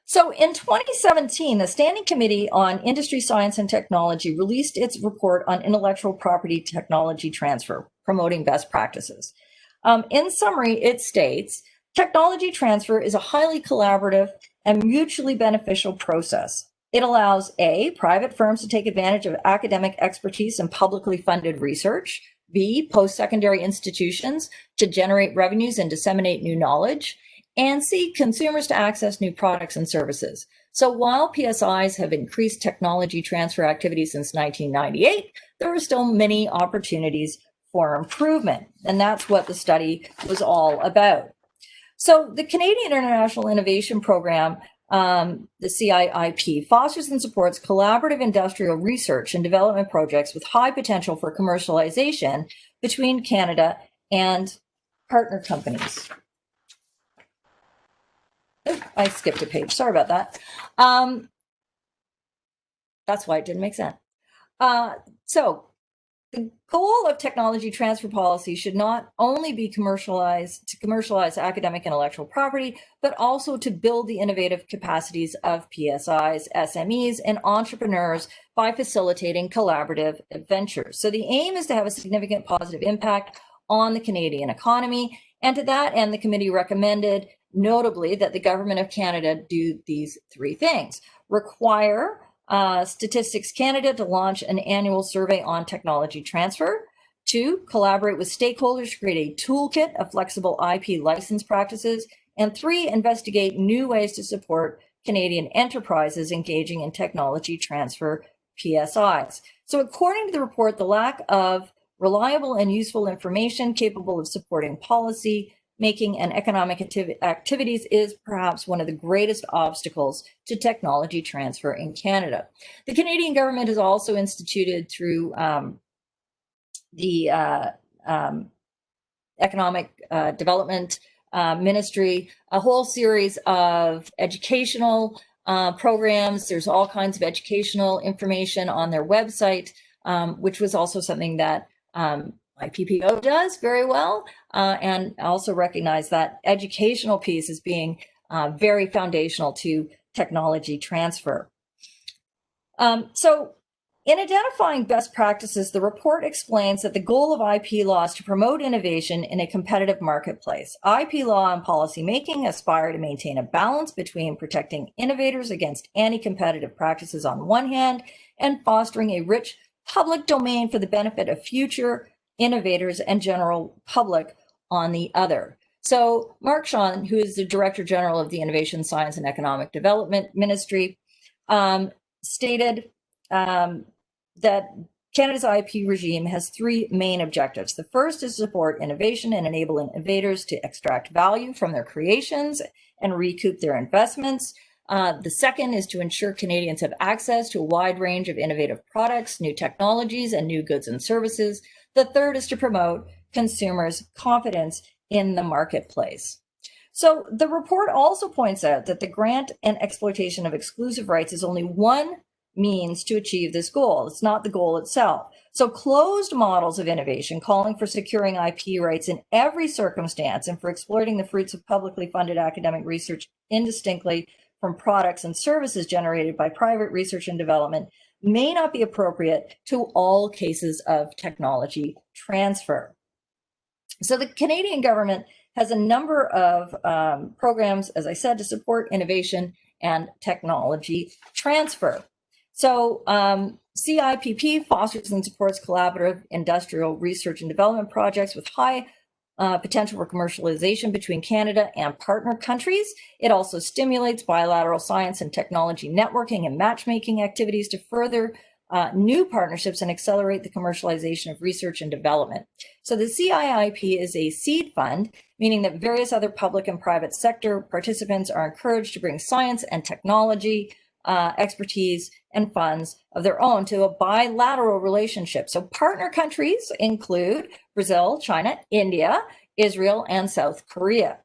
So in 2017, the Standing Committee on Industry, Science, and Technology released its report on intellectual property technology transfer, promoting best practices. In summary, it states, technology transfer is a highly collaborative and mutually beneficial process. It allows A, private firms to take advantage of academic expertise and publicly funded research, B, post-secondary institutions to generate revenues and disseminate new knowledge, and C, consumers to access new products and services. So while PSIs have increased technology transfer activity since 1998, there are still many opportunities for improvement. And that's what the study was all about. So the Canadian International Innovation Program, the CIIP, fosters and supports collaborative industrial research and development projects with high potential for commercialization between Canada and partner companies. Oh, I skipped a page. Sorry about that. That's why it didn't make sense. So the goal of technology transfer policy should not only be to commercialize academic intellectual property, but also to build the innovative capacities of PSIs, SMEs, and entrepreneurs by facilitating collaborative ventures. So the aim is to have a significant positive impact on the Canadian economy. And to that end, the committee recommended, notably, that the Government of Canada do these three things: require Statistics Canada to launch an annual survey on technology transfer. 2, collaborate with stakeholders to create a toolkit of flexible IP license practices. And 3, investigate new ways to support Canadian enterprises engaging in technology transfer PSIs. So according to the report, the lack of reliable and useful information capable of supporting policy making and economic activities is perhaps one of the greatest obstacles to technology transfer in Canada. The Canadian government has also instituted through the Economic Development Ministry a whole series of educational programs. There's all kinds of educational information on their website, which was also something that IPPO does very well, and also recognize that educational piece as being very foundational to technology transfer. So in identifying best practices, the report explains that the goal of IP law is to promote innovation in a competitive marketplace. IP law and policy making aspire to maintain a balance between protecting innovators against anti-competitive practices on one hand and fostering a rich public domain for the benefit of future innovators and general public on the other. So Mark Shawn, who is the Director General of the Innovation, Science and Economic Development Ministry, stated that Canada's IP regime has 3 main objectives. The first is to support innovation and enable innovators to extract value from their creations and recoup their investments. The second is to ensure Canadians have access to a wide range of innovative products, new technologies, and new goods and services. The third is to promote consumers' confidence in the marketplace. So the report also points out that the grant and exploitation of exclusive rights is only one means to achieve this goal. It's not the goal itself. So closed models of innovation, calling for securing IP rights in every circumstance and for exploiting the fruits of publicly funded academic research indistinctly from products and services generated by private research and development, may not be appropriate to all cases of technology transfer. So the Canadian government has a number of programs, as I said, to support innovation and technology transfer. So CIPP fosters and supports collaborative industrial research and development projects with high potential for commercialization between Canada and partner countries. It also stimulates bilateral science and technology networking and matchmaking activities to further new partnerships and accelerate the commercialization of research and development. So the CIIP is a seed fund, meaning that various other public and private sector participants are encouraged to bring science and technology expertise and funds of their own to a bilateral relationship. So partner countries include Brazil, China, India, Israel, and South Korea.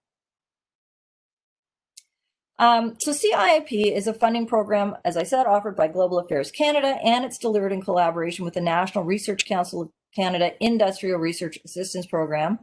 So CIIP is a funding program, as I said, offered by Global Affairs Canada, and it's delivered in collaboration with the National Research Council of Canada Industrial Research Assistance Program.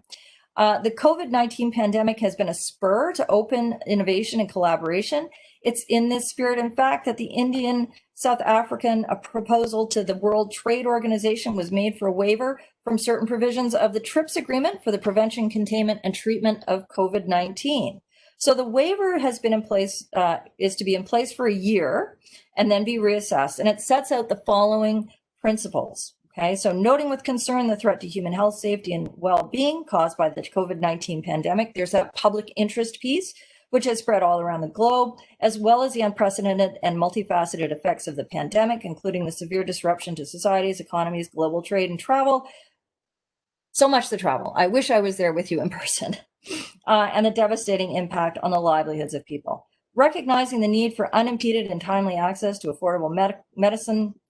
The COVID-19 pandemic has been a spur to open innovation and collaboration. It's in this spirit, in fact, that the Indian South African proposal to the World Trade Organization was made for a waiver from certain provisions of the TRIPS agreement for the prevention, containment, and treatment of COVID-19. So the waiver has been in place, is to be in place for a year and then be reassessed. And it sets out the following principles. Okay, so noting with concern the threat to human health, safety, and well-being caused by the COVID-19 pandemic, there's that public interest piece, which has spread all around the globe, as well as the unprecedented and multifaceted effects of the pandemic, including the severe disruption to societies, economies, global trade, and travel. So much the travel. I wish I was there with you in person. And the devastating impact on the livelihoods of people. Recognizing the need for unimpeded and timely access to affordable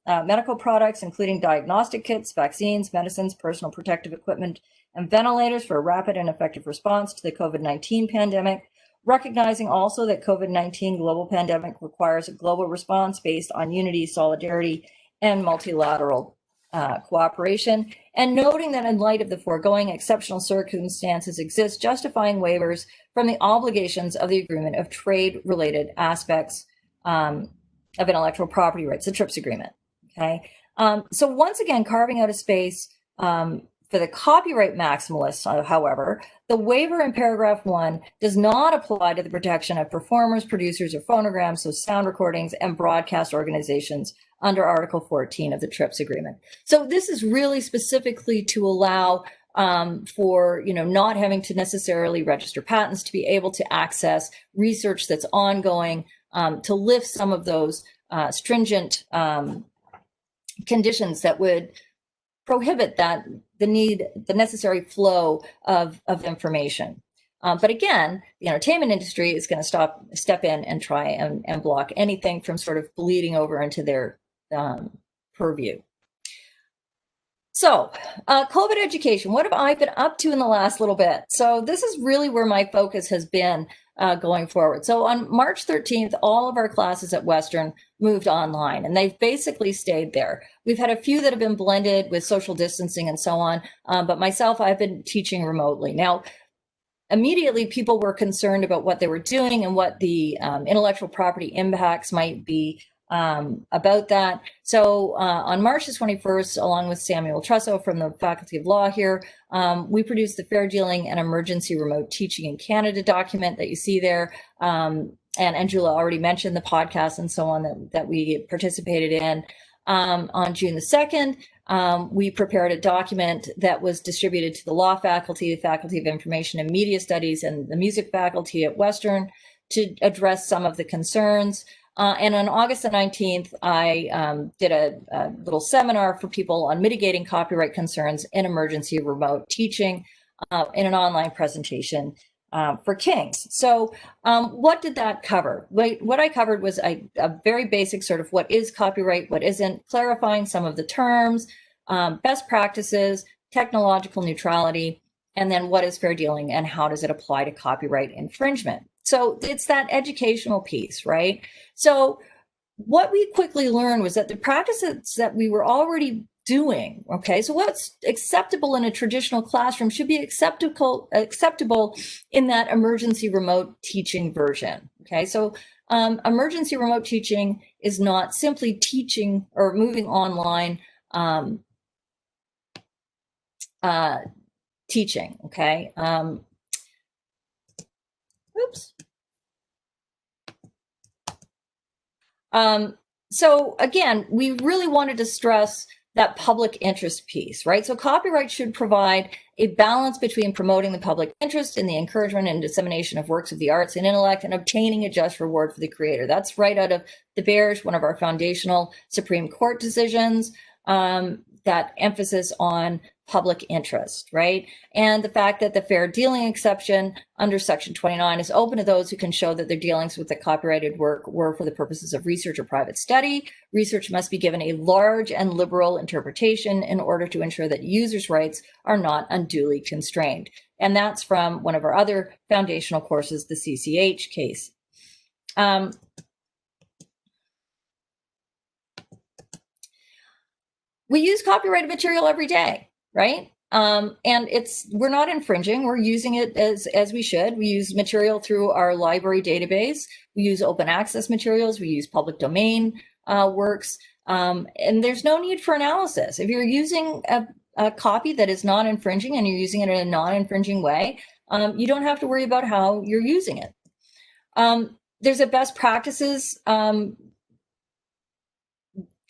medical products, including diagnostic kits, vaccines, medicines, personal protective equipment, and ventilators for a rapid and effective response to the COVID-19 pandemic. Recognizing also that COVID-19 global pandemic requires a global response based on unity, solidarity, and multilateral cooperation, and noting that in light of the foregoing, exceptional circumstances exist justifying waivers from the obligations of the agreement of trade-related aspects of intellectual property rights, the TRIPS agreement. Okay, so once again, carving out a space for the copyright maximalists, however, the waiver in paragraph 1 does not apply to the protection of performers, producers, or phonograms, so sound recordings, and broadcast organizations under Article 14 of the TRIPS agreement. So this is really specifically to allow for not having to necessarily register patents, to be able to access research that's ongoing, to lift some of those stringent conditions that would prohibit the necessary flow of information. But again, the entertainment industry is going to step in and try and block anything from sort of bleeding over into their purview. So COVID education, what have I been up to in the last little bit? So this is really where my focus has been going forward. So on March 13th, all of our classes at Western moved online, and they've basically stayed there. We've had a few that have been blended with social distancing and so on, but myself, I've been teaching remotely. Now, immediately people were concerned about what they were doing and what the intellectual property impacts might be about that. So on March the 21st, along with Samuel Trusso from the Faculty of Law here, we produced the Fair Dealing and Emergency Remote Teaching in Canada document that you see there. And Angela already mentioned the podcast and so on that we participated in. On June the 2nd, we prepared a document that was distributed to the law faculty, the Faculty of Information and Media Studies, and the music faculty at Western to address some of the concerns. And on August the 19th, I did a little seminar for people on mitigating copyright concerns in emergency remote teaching in an online presentation for King's. So what did that cover? What I covered was a very basic sort of what is copyright, what isn't, clarifying some of the terms, best practices, technological neutrality, and then what is fair dealing and how does it apply to copyright infringement? So it's that educational piece, right? So what we quickly learned was that the practices that we were already doing, okay, so what's acceptable in a traditional classroom should be acceptable in that emergency remote teaching version, okay? So emergency remote teaching is not simply teaching or moving online teaching, okay? Oops. So again, we really wanted to stress that public interest piece, right? So copyright should provide a balance between promoting the public interest and the encouragement and dissemination of works of the arts and intellect and obtaining a just reward for the creator. That's right out of the Bearish, one of our foundational Supreme Court decisions, that emphasis on public interest, right? And the fact that the fair dealing exception under Section 29 is open to those who can show that their dealings with the copyrighted work were for the purposes of research or private study. Research must be given a large and liberal interpretation in order to ensure that users' rights are not unduly constrained. And that's from one of our other foundational courses, the CCH case. We use copyrighted material every day, right? And we're not infringing. We're using it as we should. We use material through our library database. We use open access materials. We use public domain works. And there's no need for analysis. If you're using a copy that is not infringing and you're using it in a non-infringing way, you don't have to worry about how you're using it. There's a best practices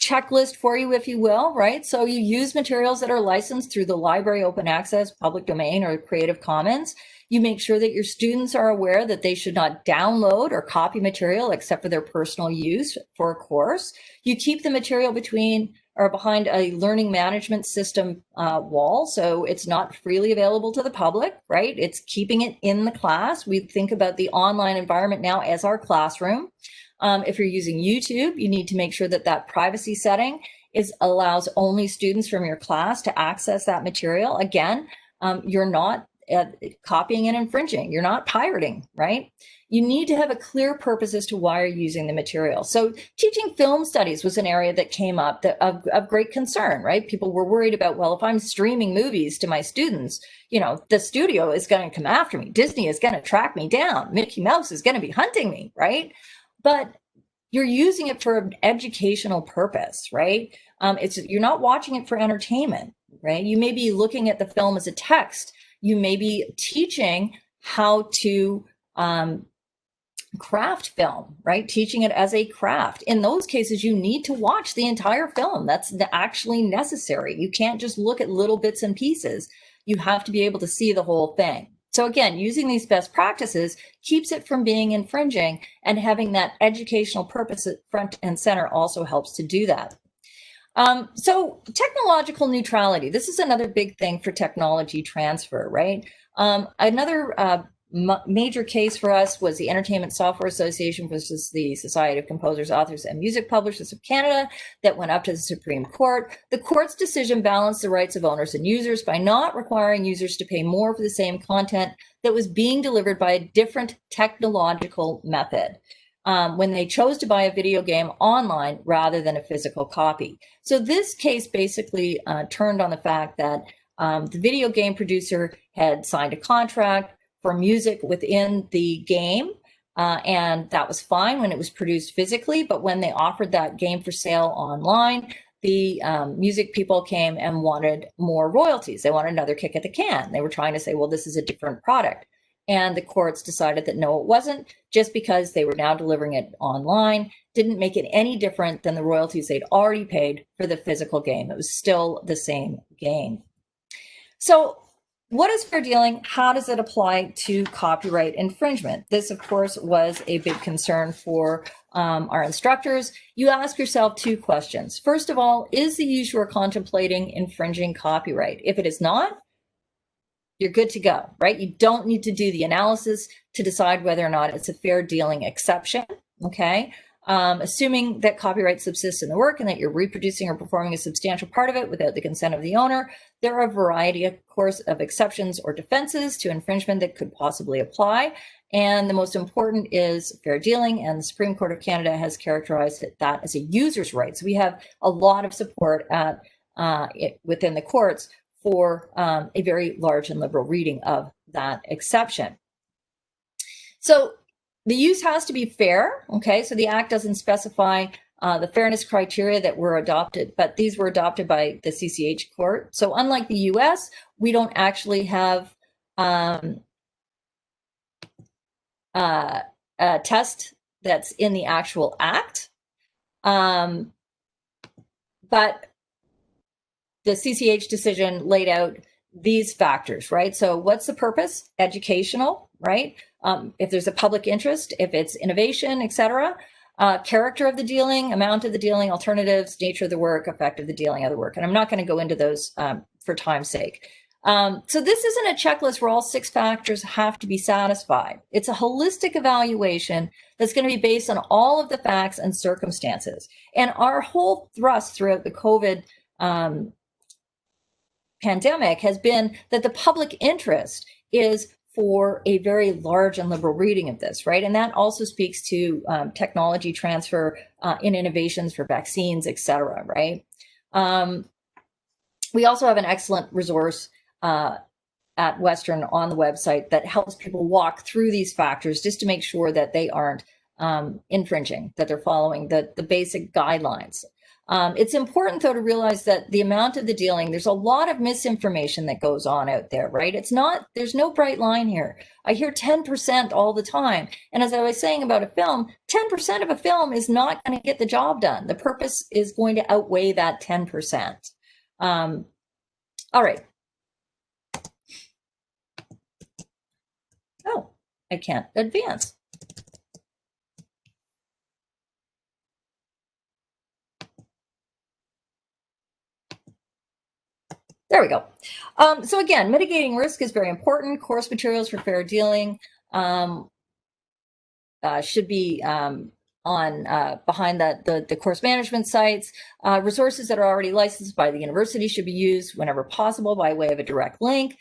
checklist for you, if you will, right? So you use materials that are licensed through the library, open access, public domain, or Creative Commons. You make sure that your students are aware that they should not download or copy material except for their personal use for a course. You keep the material between or behind a learning management system wall, so it's not freely available to the public, right? It's keeping it in the class. We think about the online environment now as our classroom. If you're using YouTube, you need to make sure that that privacy setting allows only students from your class to access that material. Again, you're not copying and infringing. You're not pirating, right? You need to have a clear purpose as to why you're using the material. So teaching film studies was an area that came up of great concern, right? People were worried about, well, if I'm streaming movies to my students, the studio is going to come after me. Disney is going to track me down. Mickey Mouse is going to be hunting me, right? But you're using it for an educational purpose, right? You're not watching it for entertainment, right? You may be looking at the film as a text. You may be teaching how to craft film, right? Teaching it as a craft. In those cases, you need to watch the entire film. That's actually necessary. You can't just look at little bits and pieces. You have to be able to see the whole thing. So again, using these best practices keeps it from being infringing, and having that educational purpose at front and center also helps to do that. So technological neutrality, this is another big thing for technology transfer, right? Another major case for us was the Entertainment Software Association versus the Society of Composers, Authors, and Music Publishers of Canada that went up to the Supreme Court. The court's decision balanced the rights of owners and users by not requiring users to pay more for the same content that was being delivered by a different technological method when they chose to buy a video game online rather than a physical copy. So this case basically turned on the fact that the video game producer had signed a contract for music within the game, and that was fine when it was produced physically, but when they offered that game for sale online, the music people came and wanted more royalties. They wanted another kick at the can. They were trying to say, well, this is a different product. And the courts decided that no, it wasn't, just because they were now delivering it online didn't make it any different than the royalties they'd already paid for the physical game. It was still the same game. So what is fair dealing? How does it apply to copyright infringement? This, of course, was a big concern for our instructors. You ask yourself two questions. First of all, is the use you are contemplating infringing copyright? If it is not, you're good to go, right? You don't need to do the analysis to decide whether or not it's a fair dealing exception, okay? Assuming that copyright subsists in the work and that you're reproducing or performing a substantial part of it without the consent of the owner, there are a variety, of course, of exceptions or defenses to infringement that could possibly apply. And the most important is fair dealing, and the Supreme Court of Canada has characterized that as a user's right. So we have a lot of support within the courts for a very large and liberal reading of that exception. So the use has to be fair, okay? So the Act doesn't specify the fairness criteria that were adopted, but these were adopted by the CCH court. So unlike the US, we don't actually have a test that's in the actual Act. But the CCH decision laid out these factors, right? So what's the purpose? Educational, right? If there's a public interest, if it's innovation, et cetera. Character of the dealing, amount of the dealing, alternatives, nature of the work, effect of the dealing of the work. And I'm not going to go into those for time's sake. So this isn't a checklist where all 6 factors have to be satisfied. It's a holistic evaluation that's going to be based on all of the facts and circumstances. And our whole thrust throughout the COVID pandemic has been that the public interest is for a very large and liberal reading of this, right? And that also speaks to technology transfer in innovations for vaccines, et cetera, right? We also have an excellent resource at Western on the website that helps people walk through these factors just to make sure that they aren't infringing, that they're following the basic guidelines. It's important, though, to realize that the amount of the dealing, there's a lot of misinformation that goes on out there, right? There's no bright line here. I hear 10% all the time. And as I was saying about a film, 10% of a film is not going to get the job done. The purpose is going to outweigh that 10%. All right. Oh, I can't advance. There we go. So again, mitigating risk is very important. Course materials for fair dealing should be on behind the course management sites. Resources that are already licensed by the university should be used whenever possible by way of a direct link.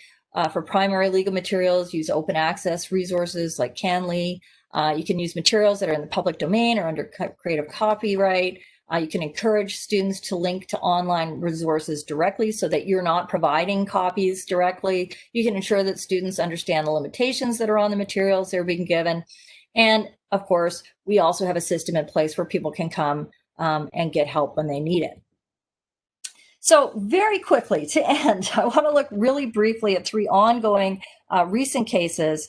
For primary legal materials, use open access resources like Canly. You can use materials that are in the public domain or under creative copyright. You can encourage students to link to online resources directly so that you're not providing copies directly. You can ensure that students understand the limitations that are on the materials they're being given. And of course, we also have a system in place where people can come and get help when they need it. So very quickly to end, I want to look really briefly at 3 ongoing recent cases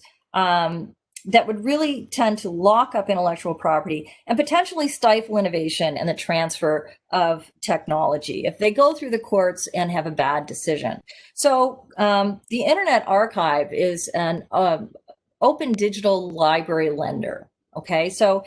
that would really tend to lock up intellectual property and potentially stifle innovation and the transfer of technology if they go through the courts and have a bad decision. So the Internet Archive is an open digital library lender. Okay, so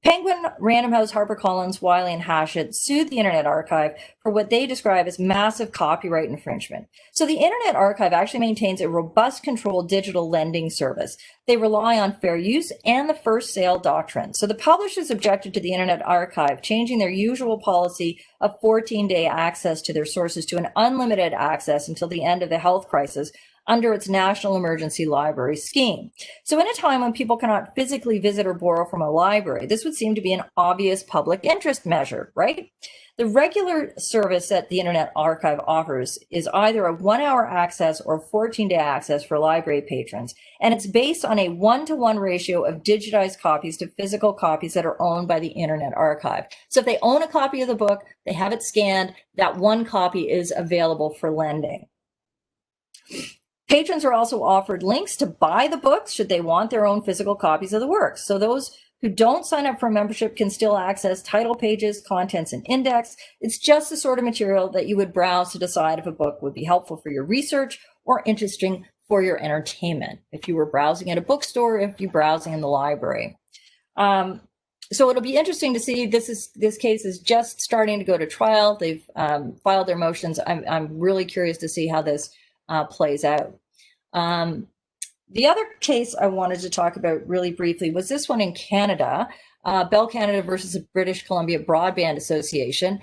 Penguin, Random House, HarperCollins, Wiley, and Hachette sued the Internet Archive for what they describe as massive copyright infringement. So the Internet Archive actually maintains a robust controlled digital lending service. They rely on fair use and the first sale doctrine. So the publishers objected to the Internet Archive changing their usual policy of 14-day access to their sources to an unlimited access until the end of the health crisis under its National Emergency Library Scheme. So in a time when people cannot physically visit or borrow from a library, this would seem to be an obvious public interest measure, right? The regular service that the Internet Archive offers is either a 1-hour access or 14-day access for library patrons, and it's based on a 1-to-1 ratio of digitized copies to physical copies that are owned by the Internet Archive. So if they own a copy of the book, they have it scanned, that one copy is available for lending. Patrons are also offered links to buy the books should they want their own physical copies of the works. So those who don't sign up for a membership can still access title pages, contents, and index. It's just the sort of material that you would browse to decide if a book would be helpful for your research or interesting for your entertainment. If you were browsing at a bookstore, if you're browsing in the library. So it'll be interesting to see. This case is just starting to go to trial. They've filed their motions. I'm really curious to see how this plays out. The other case I wanted to talk about really briefly was this one in Canada, Bell Canada versus the British Columbia Broadband Association.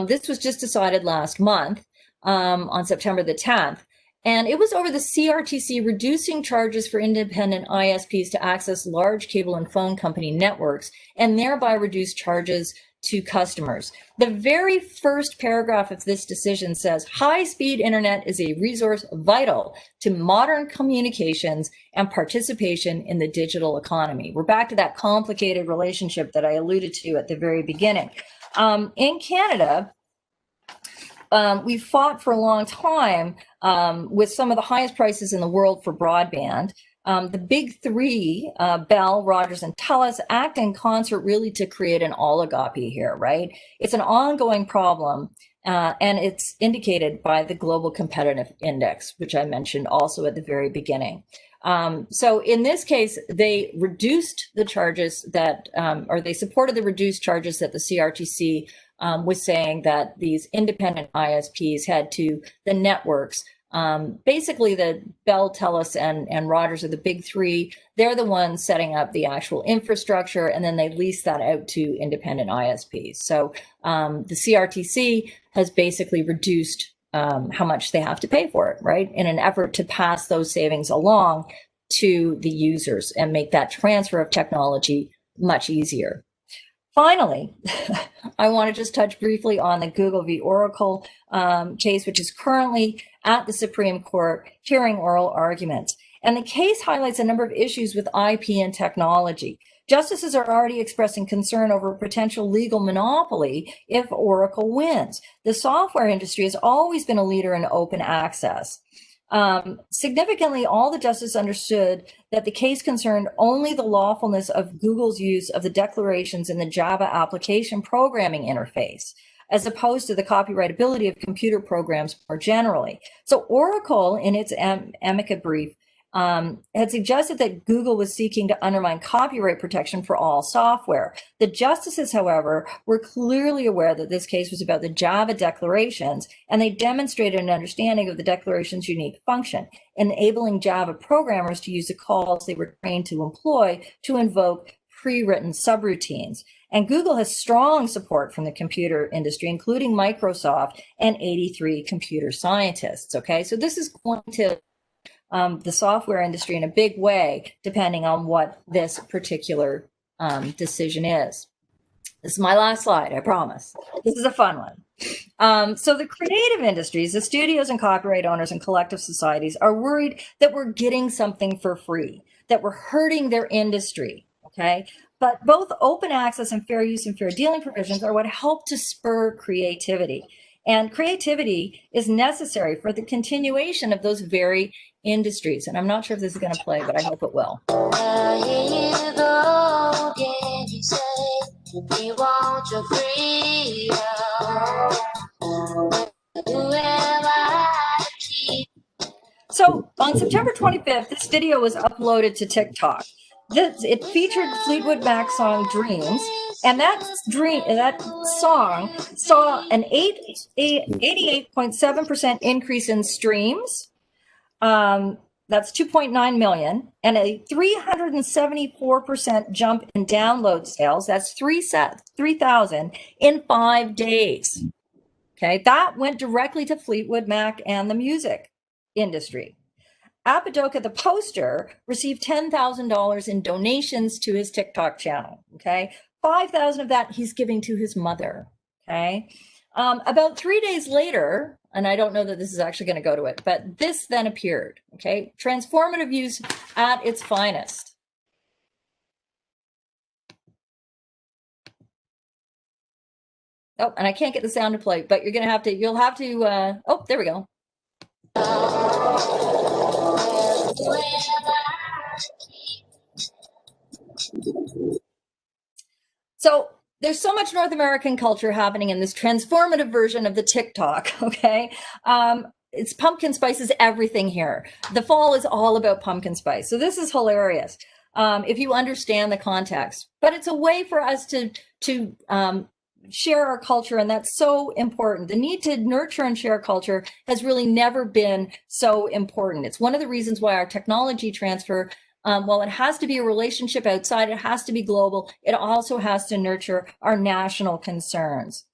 This was just decided last month on September the 10th. And it was over the CRTC reducing charges for independent ISPs to access large cable and phone company networks and thereby reduce charges to customers. The very first paragraph of this decision says, high-speed internet is a resource vital to modern communications and participation in the digital economy. We're back to that complicated relationship that I alluded to at the very beginning. In Canada, we fought for a long time with some of the highest prices in the world for broadband. The big three, Bell, Rogers, and Telus, act in concert really to create an oligopoly here, right? It's an ongoing problem, and it's indicated by the Global Competitive Index, which I mentioned also at the very beginning. So in this case, they reduced the charges that, or they supported the reduced charges that the CRTC was saying that these independent ISPs had to the networks. Basically, the Bell, Telus, and Rogers are the big three. They're the ones setting up the actual infrastructure, and then they lease that out to independent ISPs. So the CRTC has basically reduced how much they have to pay for it, right? In an effort to pass those savings along to the users and make that transfer of technology much easier. Finally, I want to just touch briefly on the Google v. Oracle case, which is currently at the Supreme Court hearing oral arguments. And the case highlights a number of issues with IP and technology. Justices are already expressing concern over potential legal monopoly if Oracle wins. The software industry has always been a leader in open access. Significantly, all the justices understood that the case concerned only the lawfulness of Google's use of the declarations in the Java application programming interface, as opposed to the copyrightability of computer programs more generally. So Oracle, in its amicus brief, had suggested that Google was seeking to undermine copyright protection for all software. The justices, however, were clearly aware that this case was about the Java declarations, and they demonstrated an understanding of the declaration's unique function, enabling Java programmers to use the calls they were trained to employ to invoke pre-written subroutines. And Google has strong support from the computer industry, including Microsoft and 83 computer scientists. Okay, so this is going to the software industry in a big way, depending on what this particular decision is. This is my last slide, I promise. This is a fun one. So the creative industries, the studios and copyright owners and collective societies are worried that we're getting something for free, that we're hurting their industry, okay? But both open access and fair use and fair dealing provisions are what help to spur creativity. And creativity is necessary for the continuation of those very industries. And I'm not sure if this is going to play, but I hope it will. We want your freedom. So on September 25th, this video was uploaded to TikTok. It featured Fleetwood Mac's song Dreams, and that song saw an 88.7% increase in streams. That's 2.9 million, and a 374% jump in download sales. That's 3,000 in 5 days. Okay, that went directly to Fleetwood Mac and the music industry. Apodaca, the poster, received $10,000 in donations to his TikTok channel. Okay, 5,000 of that he's giving to his mother. Okay, about 3 days later, and I don't know that this is actually going to go to it, but this then appeared. Okay, transformative use at its finest. Oh, and I can't get the sound to play, but you'll have to, oh, there we go. So there's so much North American culture happening in this transformative version of the TikTok, okay? It's pumpkin spice is everything here. The fall is all about pumpkin spice. So this is hilarious if you understand the context. But it's a way for us to share our culture, and that's so important. The need to nurture and share culture has really never been so important. It's one of the reasons why our technology transfer, while it has to be a relationship outside, it has to be global, it also has to nurture our national concerns.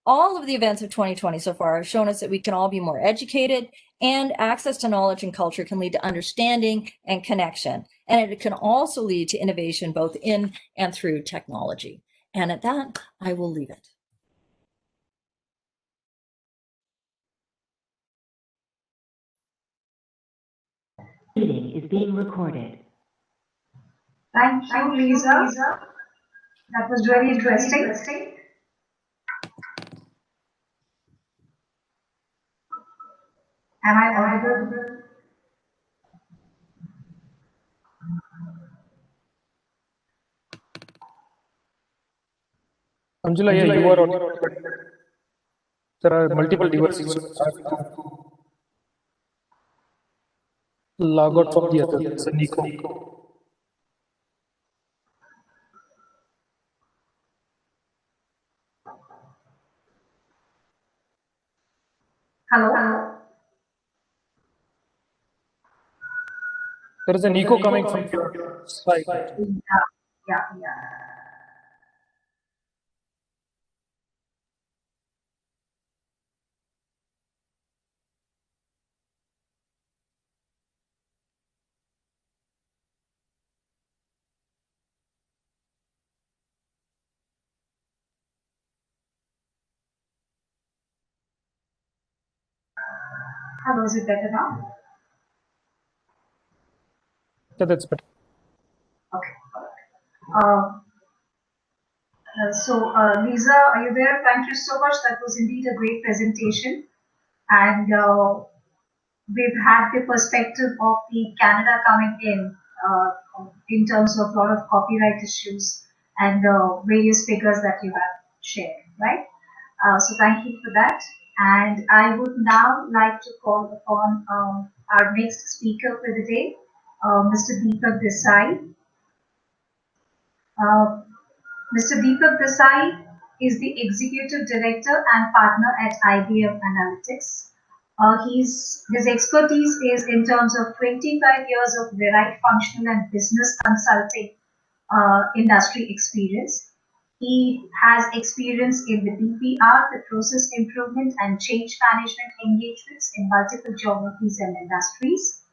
All of the events of 2020 so far have shown us that we can all be more educated, and access to knowledge and culture can lead to understanding and connection. And it can also lead to innovation both in and through technology. And at that, I will leave it. Meeting is being recorded. Thank you, Lisa. That was very interesting. Am I audible? Angela, yeah, you are audible, but there are multiple devices. I have to log out from the other. It's an echo. Hello? There is an echo coming from your side. Yeah. Hello, is it better now? Yeah, that's better. Okay. Lisa, are you there? Thank you so much. That was indeed a great presentation. And we've had the perspective of the Canada coming in terms of a lot of copyright issues and various figures that you have shared, right? So thank you for that. And I would now like to call upon our next speaker for the day, Mr. Deepak Desai. Uh, Mr. Deepak Desai is the Executive Director and Partner at IBM Analytics. His expertise is in terms of 25 years of varied functional and business consulting industry experience. He has experience in the BPR, the process improvement and change management engagements in multiple geographies and industries.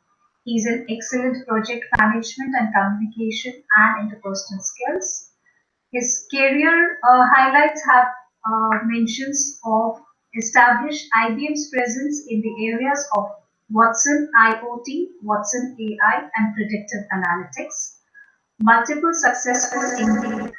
He's an excellent project management and communication and interpersonal skills. His career highlights have mentions of established IBM's presence in the areas of Watson IoT, Watson AI, and predictive analytics. Multiple successful engagements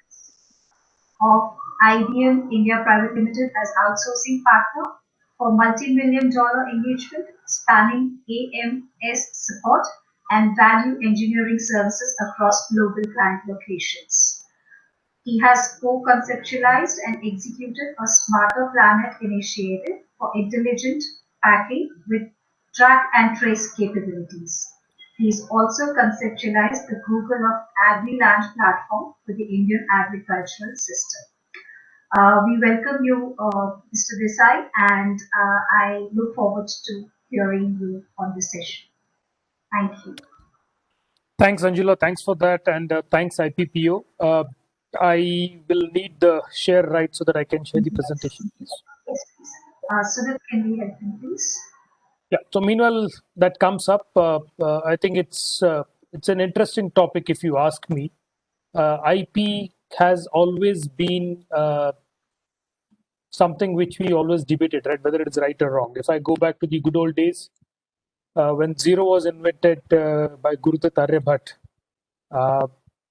of IBM India Private Limited as outsourcing partner for multi-million dollar engagement spanning AMS support and value engineering services across global client locations. He has co-conceptualized and executed a Smarter Planet initiative for intelligent packing with track and trace capabilities. He's also conceptualized the Google of AgriLand platform for the Indian agricultural system. We welcome you, Mr. Desai, and I look forward to hearing you on this session. Thank you. Thanks, Angela. Thanks for that, and thanks, IPPO. I will need the share right so that I can share the presentation, please. Yes, please. Sudhir, can we help you, please? Yeah. So meanwhile, that comes up. I think it's an interesting topic, if you ask me. IP has always been something which we always debated, right? Whether it's right or wrong. If I go back to the good old days, when Zero was invented by Gurudutt Aryabhat,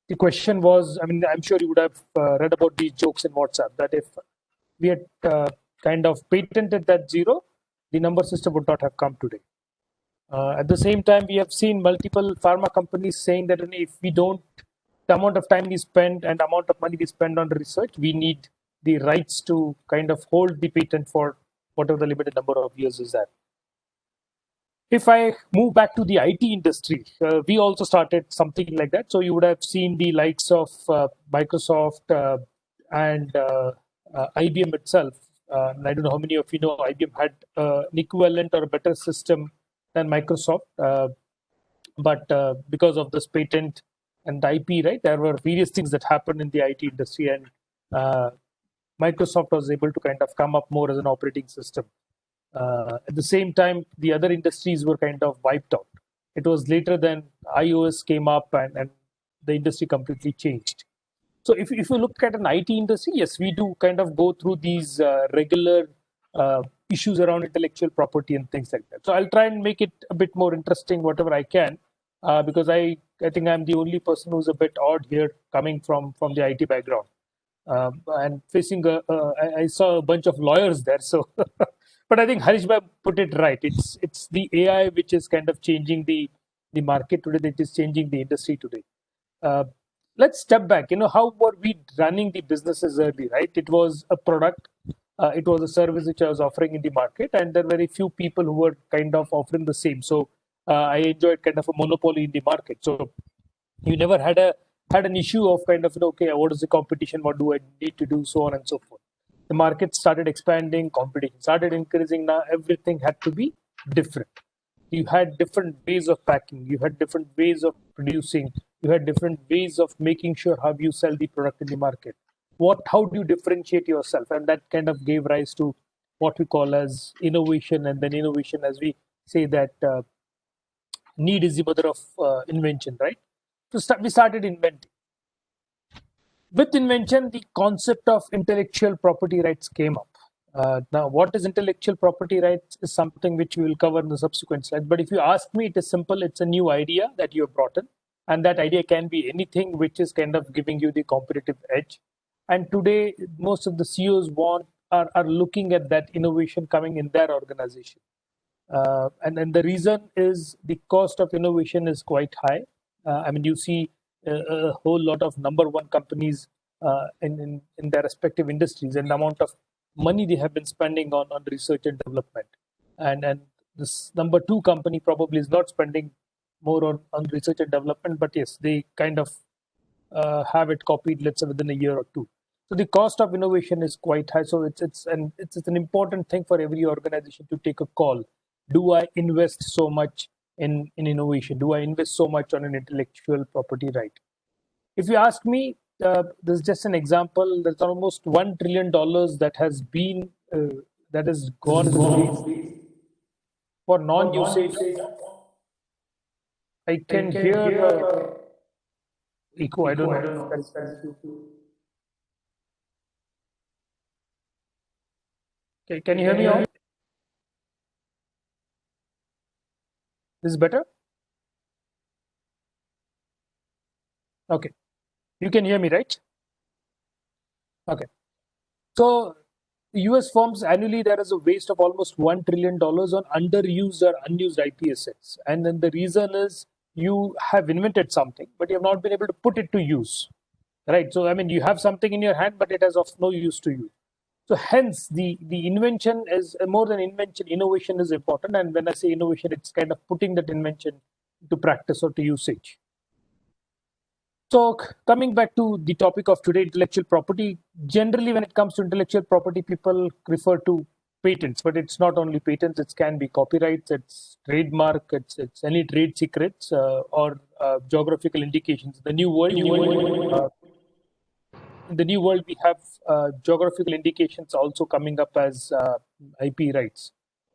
the question was, I mean, I'm sure you would have read about these jokes in WhatsApp, that if we had kind of patented that Zero, the number system would not have come today. At the same time, we have seen multiple pharma companies saying that if we don't, the amount of time we spend and amount of money we spend on research, we need the rights to kind of hold the patent for whatever the limited number of years is that. If I move back to the IT industry, we also started something like that. So you would have seen the likes of Microsoft and IBM itself. I don't know how many of you know IBM had an equivalent or a better system than Microsoft, but because of this patent and the IP, right, there were various things that happened in the IT industry, and Microsoft was able to kind of come up more as an operating system. At the same time, the other industries were kind of wiped out. It was later than iOS came up and the industry completely changed. So if you look at an IT industry, yes, we do kind of go through these regular issues around intellectual property and things like that. So I'll try and make it a bit more interesting, whatever I can, because I think I'm the only person who's a bit odd here, coming from the IT background. And facing I saw a bunch of lawyers there, so but I think Harish put it right. It's the AI which is kind of changing the market today, that is changing the industry today. let's step back. How were we running the businesses early, right? It was a product, it was a service which I was offering in the market, and there were very few people who were kind of offering the same. So I enjoyed kind of a monopoly in the market. So you never had an issue of kind of, okay, what is the competition? What do I need to do? So on and so forth. The market started expanding, competition started increasing. Now everything had to be different. You had different ways of packing, you had different ways of producing, you had different ways of making sure how you sell the product in the market. How do you differentiate yourself? And that kind of gave rise to what we call as innovation. And then innovation, as we say that need is the mother of invention, right? So we started inventing. With invention, the concept of intellectual property rights came up. Now, what is intellectual property rights is something which we will cover in the subsequent slide. But if you ask me, it is simple. It's a new idea that you have brought in. And that idea can be anything which is kind of giving you the competitive edge. And today, most of the CEOs are looking at that innovation coming in their organization. And the reason is the cost of innovation is quite high. I mean, you see a whole lot of number one companies in their respective industries, and the amount of money they have been spending on research and development. And this number two company probably is not spending more on research and development, but yes, they kind of have it copied, let's say, within a year or two. So the cost of innovation is quite high. So it's an important thing for every organization to take a call. Do I invest so much in innovation? Do I invest so much on an intellectual property right? If you ask me, there's just an example. There's almost $1 trillion that has been that has gone to waste for non-usage. I can hear echo. I don't know. Okay, can you hear me now? This is better? Okay. You can hear me, right? Okay. So US firms annually, there is a waste of almost $1 trillion on underused or unused IP assets. And then the reason is you have invented something, but you have not been able to put it to use. Right. So I mean, you have something in your hand, but it has of no use to you. So hence the invention is more than invention, innovation is important. And when I say innovation, it's kind of putting that invention to practice or to usage. So coming back to the topic of today, intellectual property, generally when it comes to intellectual property, people refer to patents, but it's not only patents, it can be copyrights, it's trademark, it's any trade secrets or geographical indications. In the new world, we have geographical indications also coming up as IP rights.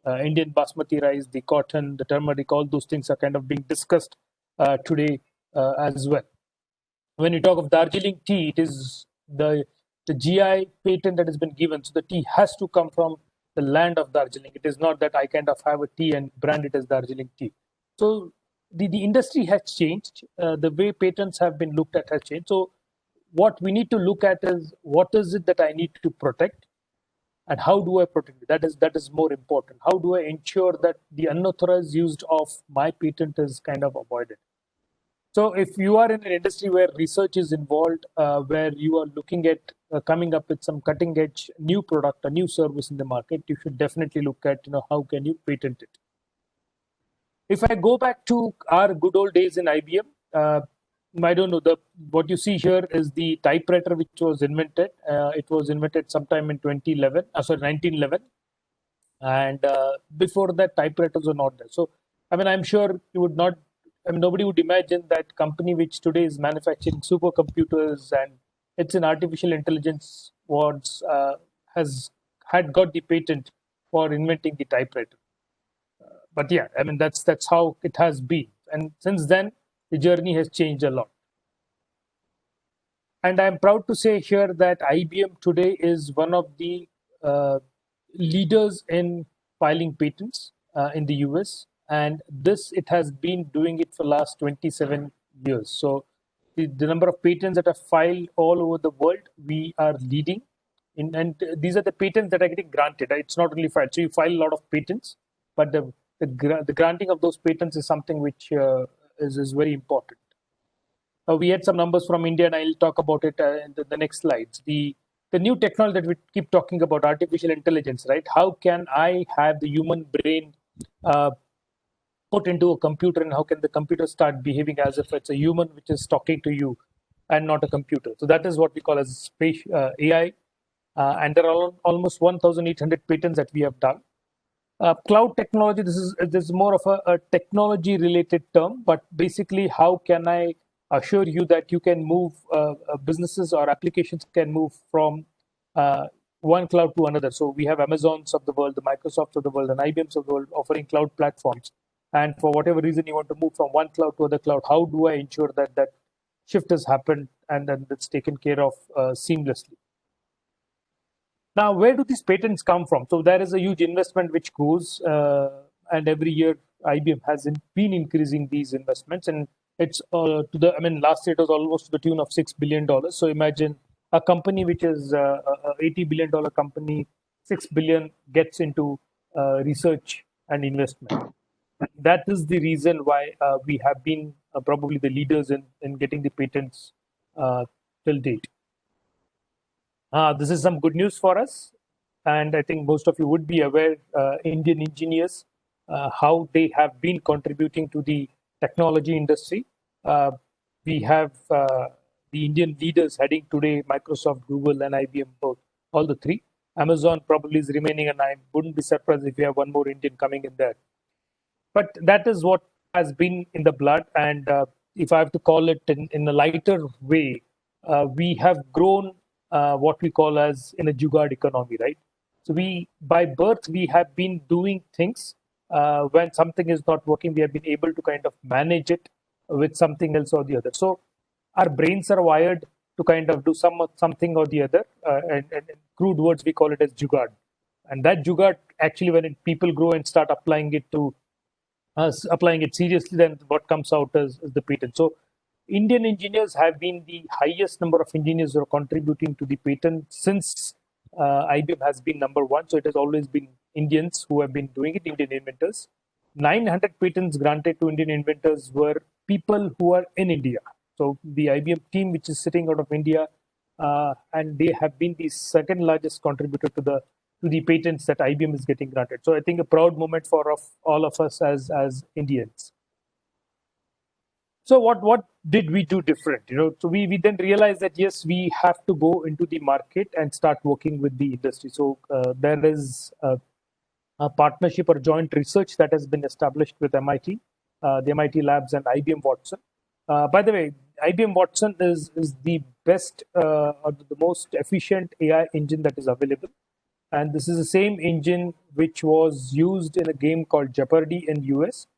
Indian basmati rice, the cotton, the turmeric, all those things are kind of being discussed today as well. When you talk of Darjeeling tea, it is the GI patent that has been given. So the tea has to come from the land of Darjeeling. It is not that I kind of have a tea and brand it as Darjeeling tea. So the industry has changed. The way patents have been looked at has changed. So what we need to look at is what is it that I need to protect and how do I protect it? That is more important. How do I ensure that the unauthorized use of my patent is kind of avoided? So if you are in an industry where research is involved, where you are looking at coming up with some cutting edge new product, a new service in the market, you should definitely look at how can you patent it. If I go back to our good old days in IBM, I don't know, what you see here is the typewriter which was invented. It was invented sometime in 1911. And before that, typewriters were not there. So, I mean, I'm sure you would not, I mean, nobody would imagine that company which today is manufacturing supercomputers and it's in artificial intelligence wards had got the patent for inventing the typewriter. But yeah, I mean, that's how it has been. And since then, the journey has changed a lot. And I'm proud to say here that IBM today is one of the leaders in filing patents in the US. And it has been doing it for the last 27 years. So the number of patents that are filed all over the world, we are leading. And these are the patents that are getting granted. It's not only filed. So you file a lot of patents, but the granting of those patents is something which is very important. We had some numbers from India, and I'll talk about it in the next slides. The new technology that we keep talking about, artificial intelligence, right? How can I have the human brain put into a computer, and how can the computer start behaving as if it's a human which is talking to you and not a computer? So that is what we call as AI, and there are almost 1,800 patents that we have done. Cloud technology, this is more of a technology related term, but basically how can I assure you that you can move businesses or applications can move from one cloud to another. So we have Amazons of the world, the Microsofts of the world, and IBMs of the world offering cloud platforms. And for whatever reason you want to move from one cloud to other cloud, how do I ensure that that shift has happened and then it's taken care of seamlessly? Now, where do these patents come from? So there is a huge investment which goes, and every year IBM has been increasing these investments, and it's to the. I mean, last year it was almost to the tune of $6 billion. So imagine a company which is a $80 billion company, 6 billion gets into research and investment. That is the reason why we have been probably the leaders in getting the patents till date. This is some good news for us, and I think most of you would be aware, Indian engineers, how they have been contributing to the technology industry. We have the Indian leaders heading today, Microsoft, Google, and IBM, both, all the three. Amazon probably is remaining, and I wouldn't be surprised if we have one more Indian coming in there. But that is what has been in the blood, and if I have to call it in a lighter way, we have grown what we call as in a jugaad economy, right? So we, by birth, we have been doing things. When something is not working, we have been able to kind of manage it with something else or the other. So our brains are wired to kind of do something or the other, and in crude words we call it as jugaad. And that jugaad, actually, when people grow and start applying it to applying it seriously, then what comes out is the patent. So Indian engineers have been the highest number of engineers who are contributing to the patent since IBM has been number one. So it has always been Indians who have been doing it, Indian inventors. 900 patents granted to Indian inventors were people who are in India. So the IBM team, which is sitting out of India, and they have been the second largest contributor to the patents that IBM is getting granted. So I think a proud moment for all of us as Indians. So what did we do different? So we then realized that yes, we have to go into the market and start working with the industry. So there is a partnership or joint research that has been established with MIT, the MIT labs, and IBM Watson. By the way, IBM Watson is the best or the most efficient AI engine that is available. And this is the same engine which was used in a game called Jeopardy in US,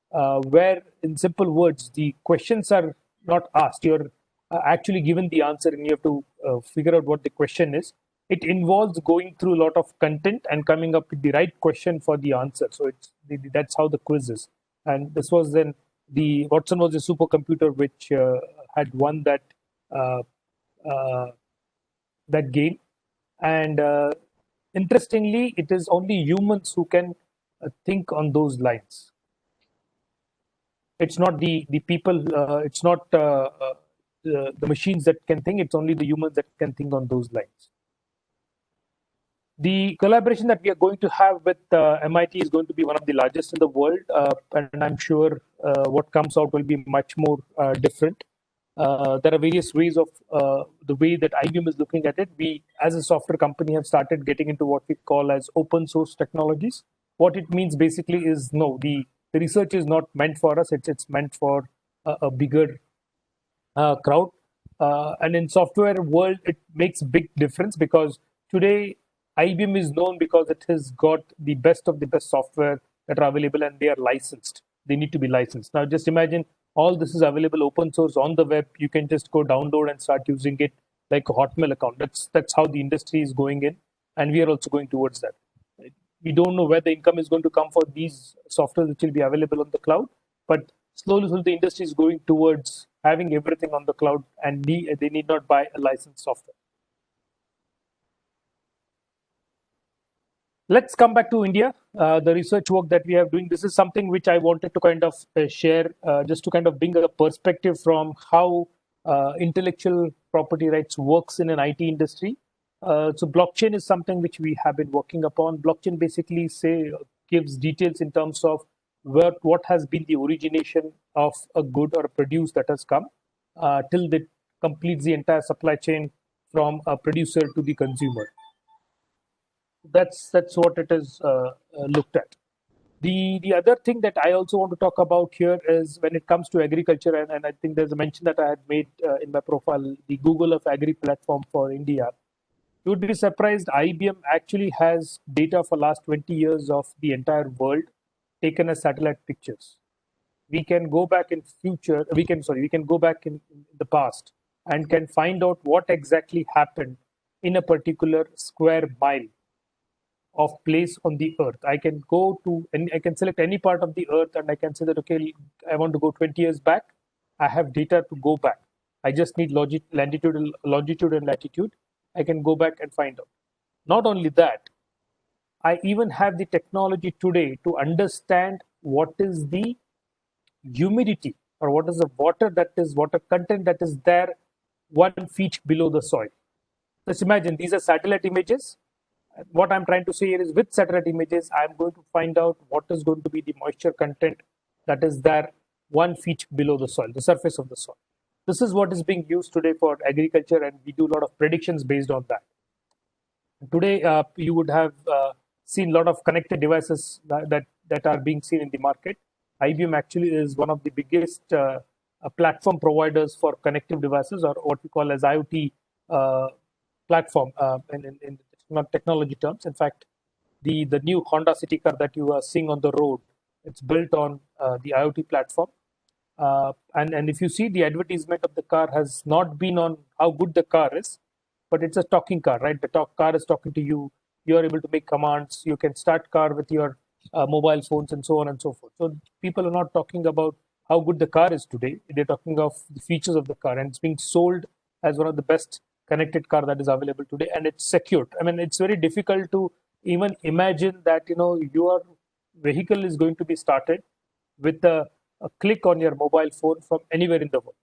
where, in simple words, the questions are not asked. You're actually given the answer, and you have to figure out what the question is. It involves going through a lot of content and coming up with the right question for the answer. So that's how the quiz is. And this was then the Watson was a supercomputer which had won that game. And interestingly, it is only humans who can think on those lines. It's not the people, it's not the machines that can think, it's only the humans that can think on those lines. The collaboration that we are going to have with MIT is going to be one of the largest in the world, and I'm sure what comes out will be much more different. There are various ways of the way that IBM is looking at it. We, as a software company, have started getting into what we call as open source technologies. What it means basically is, no, the research is not meant for us. It's meant for a bigger crowd. And in software world, it makes big difference because today IBM is known because it has got the best of the best software that are available, and they are licensed. They need to be licensed. Now, just imagine all this is available open source on the web. You can just go download and start using it like a Hotmail account. That's how the industry is going in, and we are also going towards that. We don't know where the income is going to come for these softwares which will be available on the cloud, but slowly the industry is going towards having everything on the cloud, and they need not buy a licensed software. Let's come back to India. The research work that we are doing, this is something which I wanted to kind of share just to kind of bring a perspective from how intellectual property rights works in an IT industry. So blockchain is something which we have been working upon. Blockchain basically gives details in terms of what has been the origination of a good or a produce that has come till it completes the entire supply chain from a producer to the consumer. That's what it is looked at. The other thing that I also want to talk about here is when it comes to agriculture, and I think there's a mention that I had made in my profile, the Google of Agri platform for India. You would be surprised, IBM actually has data for last 20 years of the entire world taken as satellite pictures. We can go back in future, we can go back in the past and can find out what exactly happened in a particular square mile of place on the earth. I can go to and I can select any part of the earth and I can say that, okay, I want to go 20 years back. I have data to go back. I just need longitude and latitude. I can go back and find out. Not only that, I even have the technology today to understand what is the humidity or what is the water content that is there 1 feet below the soil. Just imagine these are satellite images. What I'm trying to say here is with satellite images, I'm going to find out what is going to be the moisture content that is there 1 feet below the soil, the surface of the soil. This is what is being used today for agriculture, and we do a lot of predictions based on that. Today, you would have seen a lot of connected devices that are being seen in the market. IBM actually is one of the biggest platform providers for connective devices, or what we call as IoT platform in technology terms. In fact, the new Honda City car that you are seeing on the road, it's built on the IoT platform. And if you see, the advertisement of the car has not been on how good the car is, but it's a talking car, right? The car is talking to you. You are able to make commands. You can start car with your mobile phones and so on and so forth. So people are not talking about how good the car is today. They're talking of the features of the car, and it's being sold as one of the best connected car that is available today, and it's secured. I mean, it's very difficult to even imagine that your vehicle is going to be started with a click on your mobile phone from anywhere in the world.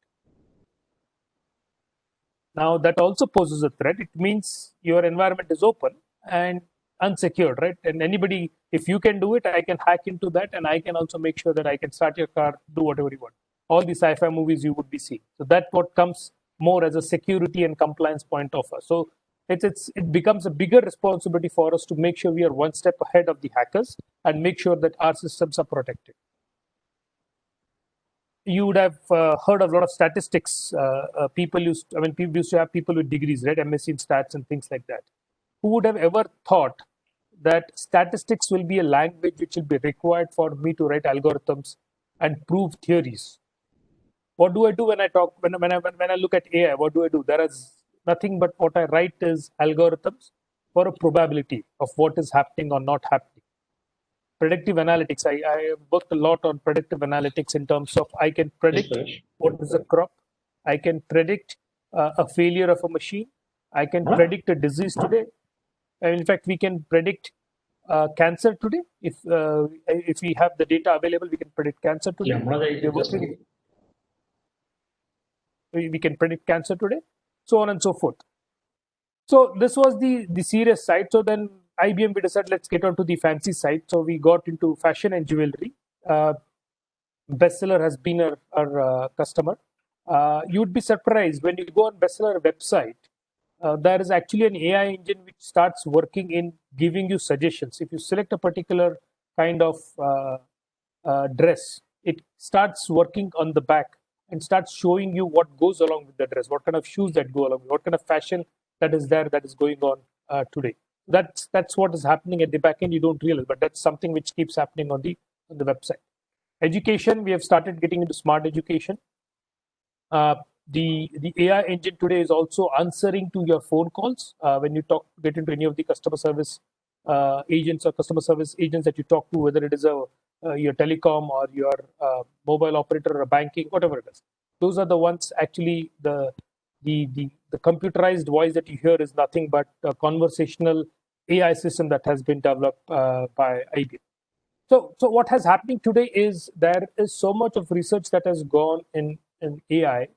Now that also poses a threat. It means your environment is open and unsecured, right? And anybody, if you can do it, I can hack into that, and I can also make sure that I can start your car, do whatever you want. All the sci-fi movies you would be seeing. So that's what comes more as a security and compliance point of us. So it becomes a bigger responsibility for us to make sure we are one step ahead of the hackers and make sure that our systems are protected. You would have heard of a lot of statistics. People used to have people with degrees, right? MSc in stats and things like that. Who would have ever thought that statistics will be a language which will be required for me to write algorithms and prove theories? What do I do when I talk when I look at AI? What do I do? There is nothing but what I write is algorithms for a probability of what is happening or not happening. Predictive analytics. I worked a lot on predictive analytics in terms of I can predict what is a crop. I can predict a failure of a machine. I can predict a disease today. And in fact, we can predict cancer today. If we have the data available, we can predict cancer today. We can predict cancer today, so on and so forth. So this was the serious side. So then IBM, we decided, let's get onto the fancy side. So we got into fashion and jewelry. Bestseller has been our customer. You would be surprised when you go on Bestseller website. There is actually an AI engine which starts working in giving you suggestions. If you select a particular kind of dress, it starts working on the back and starts showing you what goes along with the dress, what kind of shoes that go along, what kind of fashion that is there, that is going on today. That's what is happening at the back end. You don't realize, but that's something which keeps happening on the website. Education, we have started getting into smart education. The AI engine today is also answering to your phone calls when you get into any of the customer service agents or customer service agents that you talk to, whether it is your telecom or your mobile operator or banking, whatever it is. Those are the ones actually the computerized voice that you hear is nothing but a conversational AI system that has been developed by IBM. So what has happening today is there is so much of research that has gone in AI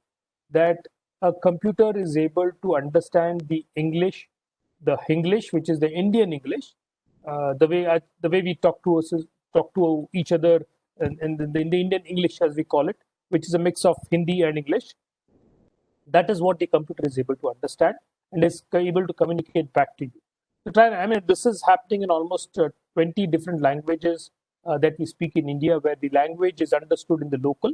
that a computer is able to understand the English, the Hinglish, which is the Indian English, the way we talk to each other in the Indian English, as we call it, which is a mix of Hindi and English. That is what the computer is able to understand and is able to communicate back to you. So I mean, this is happening in almost 20 different languages that we speak in India, where the language is understood in the local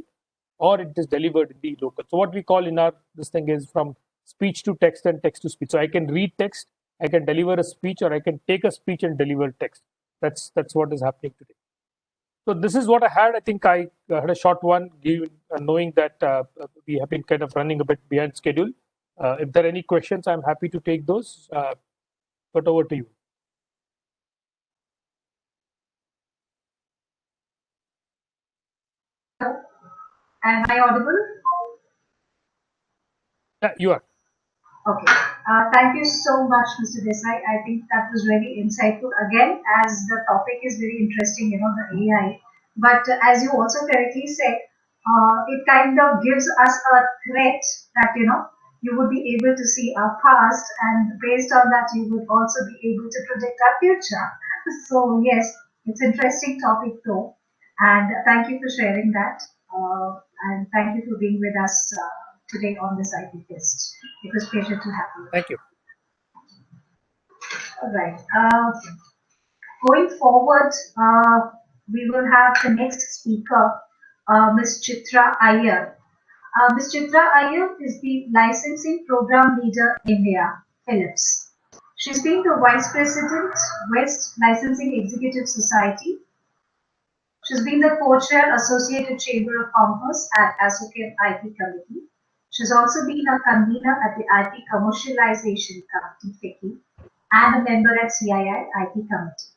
or it is delivered in the local. So what we call in our this thing is from speech to text and text to speech. So I can read text, I can deliver a speech, or I can take a speech and deliver text. That's what is happening today. So this is what I had. I think I had a short one, knowing that we have been kind of running a bit behind schedule. If there are any questions, I'm happy to take those. But over to you. Am I audible? Yeah, you are. Okay. Thank you so much, Mr. Desai. I think that was very insightful. Again, as the topic is very interesting, the AI. But as you also correctly said, it kind of gives us a threat that, you would be able to see our past, and based on that, you would also be able to predict our future. So, yes, it's an interesting topic, though. And thank you for sharing that. And thank you for being with us today on this IP Fest. It was a pleasure to have you. Thank you. All right. Going forward, we will have the next speaker, Ms. Chitra Iyer. Ms. Chitra Iyer is the Licensing Program Leader India, Philips. She's been the Vice President, West Licensing Executive Society. She's been the co-chair, Associated Chamber of Commerce at ASSOCHAM IP Committee. She's also been a convener at the IP Commercialization Committee, FICCI, and a member at CII IP Committee.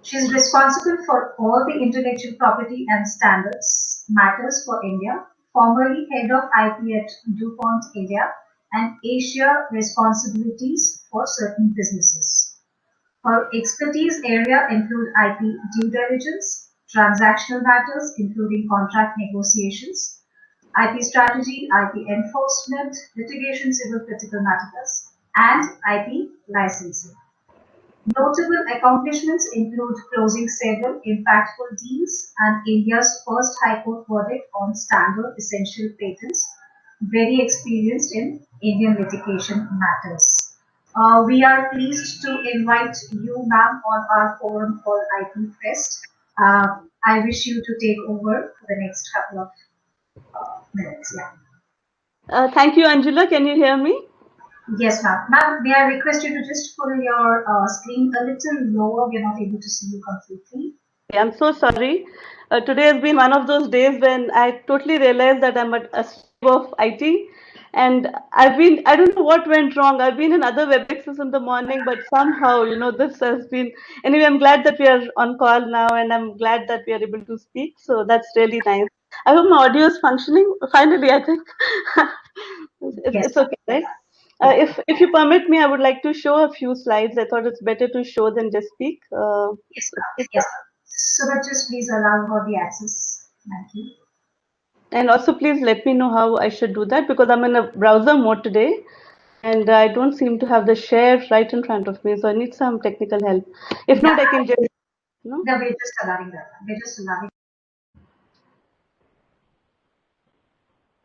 She is responsible for all the intellectual property and standards matters for India, formerly head of IP at DuPont India, and Asia responsibilities for certain businesses. Her expertise area include IP due diligence, transactional matters including contract negotiations, IP strategy, IP enforcement, litigation civil critical matters, and IP licensing. Notable accomplishments include closing several impactful deals and India's first High Court verdict on standard essential patents, very experienced in Indian litigation matters. We are pleased to invite you, ma'am, on our forum called IP Fest. I wish you to take over for the next couple of minutes. Yeah. Thank you, Angela. Can you hear me? Yes, ma'am. Ma'am, may I request you to just pull your screen a little lower? We're not able to see you completely. I'm so sorry. Today has been one of those days when I totally realized that I'm a slave of IT. And I don't know what went wrong. I've been in other WebExes in the morning, but somehow, this has been. Anyway, I'm glad that we are on call now, and I'm glad that we are able to speak. So that's really nice. I hope my audio is functioning. Finally, I think Yes, it's okay, right? If you permit me, I would like to show a few slides. I thought it's better to show than just speak. yes, ma'am. Yes, ma'am. So that just please allow for the access. Thank you. And also, please let me know how I should do that, because I'm in a browser mode today and I don't seem to have the share right in front of me. So I need some technical help. If not, I can just, No, we're just allowing that. We're just allowing.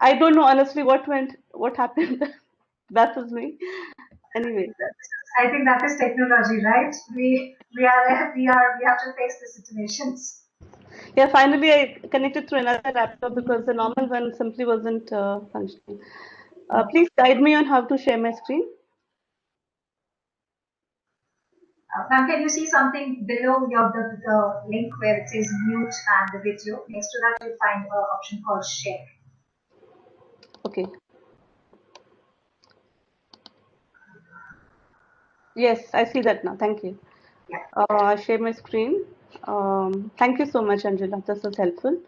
I don't know honestly what happened. That was me. Anyway, I think that is technology, right? We have to face the situations. yeah, finally I connected through another laptop because the normal one simply wasn't functioning. Please guide me on how to share my screen. Ma'am, can you see something below the link where it says mute and the video? Next to that, you'll find an option called share. Okay. Yes, I see that now. Thank you. Yeah. Share my screen. Thank you so much, Angela. This is helpful.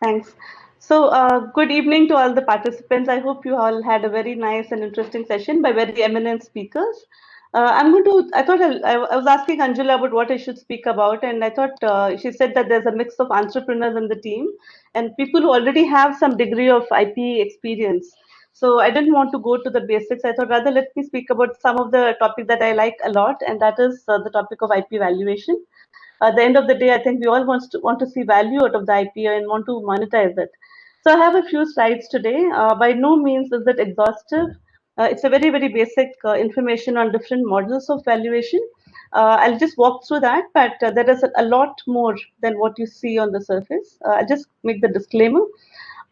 Thanks. So, good evening to all the participants. I hope you all had a very nice and interesting session by very eminent speakers. I thought I was asking Anjula about what I should speak about, and I thought she said that there's a mix of entrepreneurs in the team and people who already have some degree of IP experience. So I didn't want to go to the basics. I thought rather let me speak about some of the topic that I like a lot, and that is the topic of IP valuation. At the end of the day, I think we all want to see value out of the IP and want to monetize it. So I have a few slides today. By no means is it exhaustive. It's a very basic information on different models of valuation. I'll just walk through that, but there is a lot more than what you see on the surface. I'll just make the disclaimer.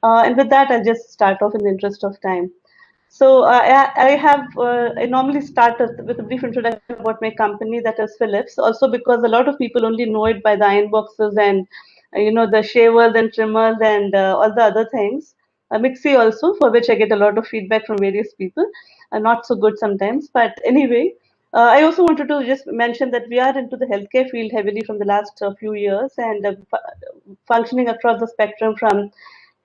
And with that, I'll just start off in the interest of time. So I normally start with a brief introduction about my company, that is Philips. Also because a lot of people only know it by the iron boxes and the shavers and trimmers and all the other things. Mixie also, for which I get a lot of feedback from various people. Not so good sometimes, but anyway. I also wanted to just mention that we are into the healthcare field heavily from the last few years and functioning across the spectrum from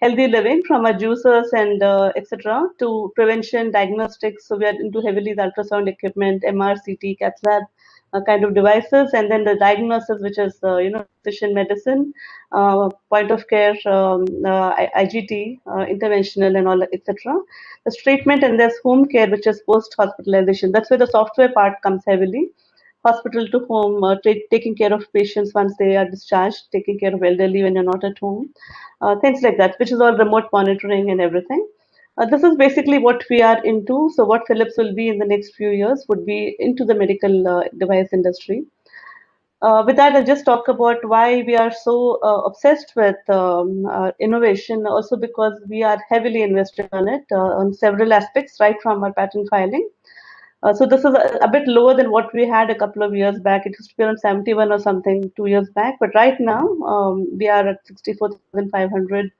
healthy living, from our juicers and etc. to prevention, diagnostics. So we are into heavily the ultrasound equipment, MR, CT, cath lab kind of devices, and then the diagnosis, which is precision medicine, point of care, IGT, interventional, and all etc. There's treatment, and there's home care, which is post hospitalization. That's where the software part comes heavily. Hospital to home, taking care of patients once they are discharged, taking care of elderly when you're not at home, things like that, which is all remote monitoring and everything. This is basically what we are into. So what Philips will be in the next few years would be into the medical device industry. With that, I'll just talk about why we are so obsessed with innovation, also because we are heavily invested on it on several aspects, right from our patent filing. So this is a bit lower than what we had a couple of years back. It used to be around 71 or something 2 years back. But right now, we are at 64,500,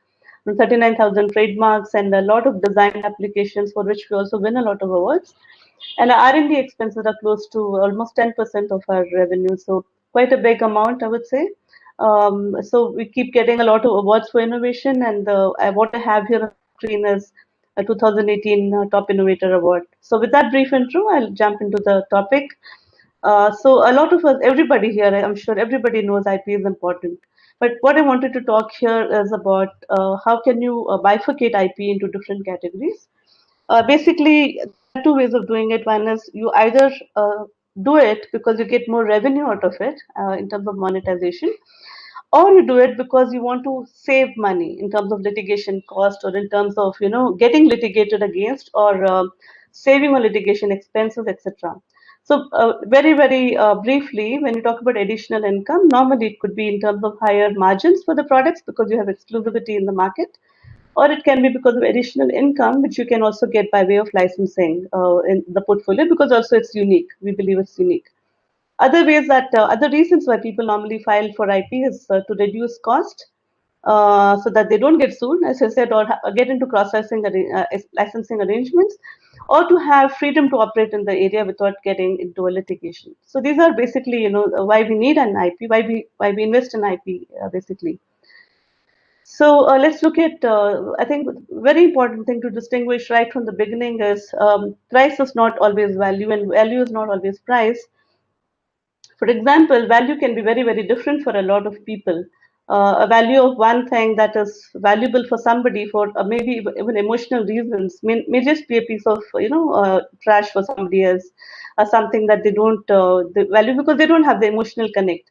39,000 trademarks, and a lot of design applications for which we also win a lot of awards. And our R&D expenses are close to almost 10% of our revenue. So quite a big amount, I would say. So we keep getting a lot of awards for innovation. And what I have here on the screen is a 2018 Top Innovator Award. So with that brief intro, I'll jump into the topic. So a lot of us, everybody here, I'm sure everybody knows IP is important. But what I wanted to talk here is about how can you bifurcate IP into different categories. Basically, there are two ways of doing it. One is you either do it because you get more revenue out of it in terms of monetization, or you do it because you want to save money in terms of litigation cost or in terms of getting litigated against or saving on litigation expenses, etc. So very briefly, when you talk about additional income, normally it could be in terms of higher margins for the products because you have exclusivity in the market, or it can be because of additional income which you can also get by way of licensing in the portfolio, because also it's unique. We believe it's unique. Other ways that other reasons why people normally file for IP is to reduce cost, so that they don't get sued, as I said, or get into licensing arrangements, or to have freedom to operate in the area without getting into a litigation. So these are basically, why we need an IP, why we invest in IP, basically. So let's look at, I think, very important thing to distinguish right from the beginning is price is not always value, and value is not always price. For example, value can be very different for a lot of people. A value of one thing that is valuable for somebody for maybe even emotional reasons may just be a piece of trash for somebody else, or something that they don't they value because they don't have the emotional connect.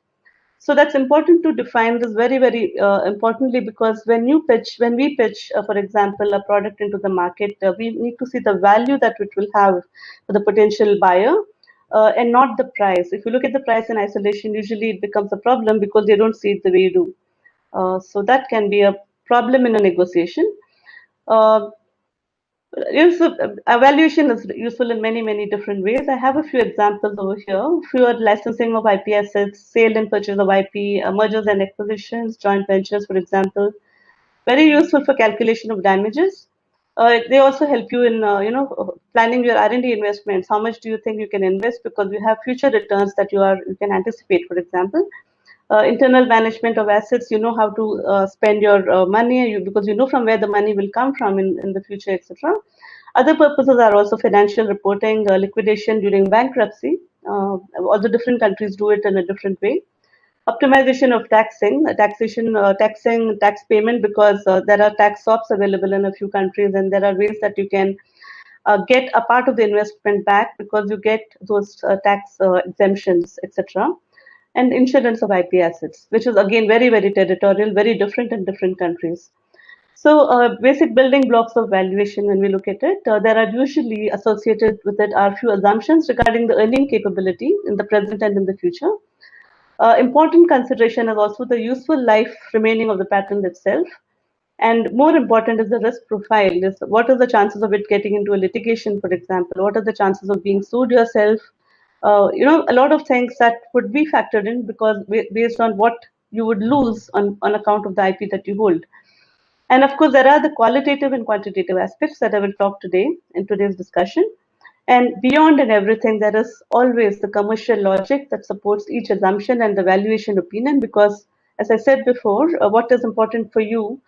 So that's important to define this very importantly, because when we pitch, for example, a product into the market, we need to see the value that it will have for the potential buyer, and not the price. If you look at the price in isolation, usually it becomes a problem because they don't see it the way you do. So that can be a problem in a negotiation. Uh, Evaluation is useful in many different ways. I have a few examples over here. Fewer licensing of IP assets, sale and purchase of IP, mergers and acquisitions, joint ventures, for example. Very useful for calculation of damages. They also help you in planning your R&D investments. How much do you think you can invest, because you have future returns that you can anticipate, for example. Internal management of assets, you know how to spend your money, because you know from where the money will come from in the future, etc. Other purposes are also financial reporting, liquidation during bankruptcy. All the different countries do it in a different way. Optimization of taxing, tax payment, because there are tax swaps available in a few countries, and there are ways that you can get a part of the investment back because you get those tax exemptions, etc. And insurance of IP assets, which is again very, very territorial, very different in different countries. So basic building blocks of valuation, when we look at it, there are usually associated with it are few assumptions regarding the earning capability in the present and in the future. Important consideration is also the useful life remaining of the patent itself. And more important is the risk profile. Is what are the chances of it getting into a litigation, for example? What are the chances of being sued yourself? A lot of things that would be factored in because based on what you would lose on account of the IP that you hold. And of course, there are the qualitative and quantitative aspects that I will talk today in today's discussion. And beyond and everything, there is always the commercial logic that supports each assumption and the valuation opinion because, as I said before, what is important for you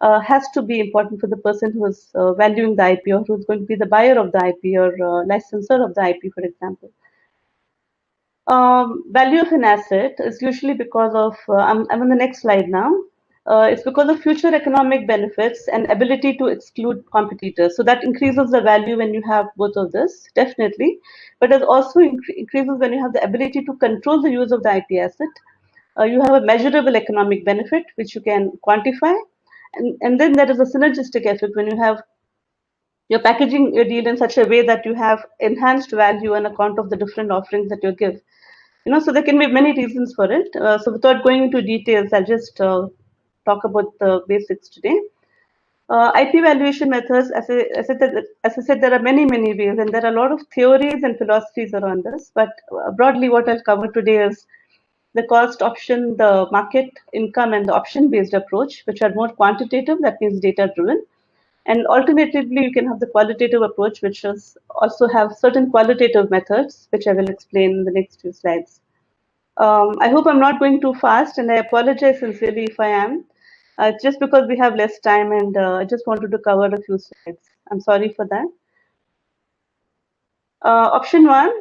has to be important for the person who is valuing the IP or who's going to be the buyer of the IP or licensor of the IP, for example. Value of an asset is usually because of, I'm on the next slide now. It's because of future economic benefits and ability to exclude competitors. So that increases the value when you have both of this, definitely. But it also increases when you have the ability to control the use of the IP asset. You have a measurable economic benefit, which you can quantify. And then there is a synergistic effect when you have you're packaging your deal in such a way that you have enhanced value on account of the different offerings that you give. So there can be many reasons for it. So without going into details, I'll just talk about the basics today. IP valuation methods, as I said, there are many, many ways, and there are a lot of theories and philosophies around this. But broadly, what I'll cover today is the cost option, the market income, and the option-based approach, which are more quantitative, that means data-driven. And alternatively, you can have the qualitative approach, which is also have certain qualitative methods, which I will explain in the next few slides. I hope I'm not going too fast, and I apologize sincerely if I am. Just because we have less time, and I just wanted to cover a few slides. I'm sorry for that. Option one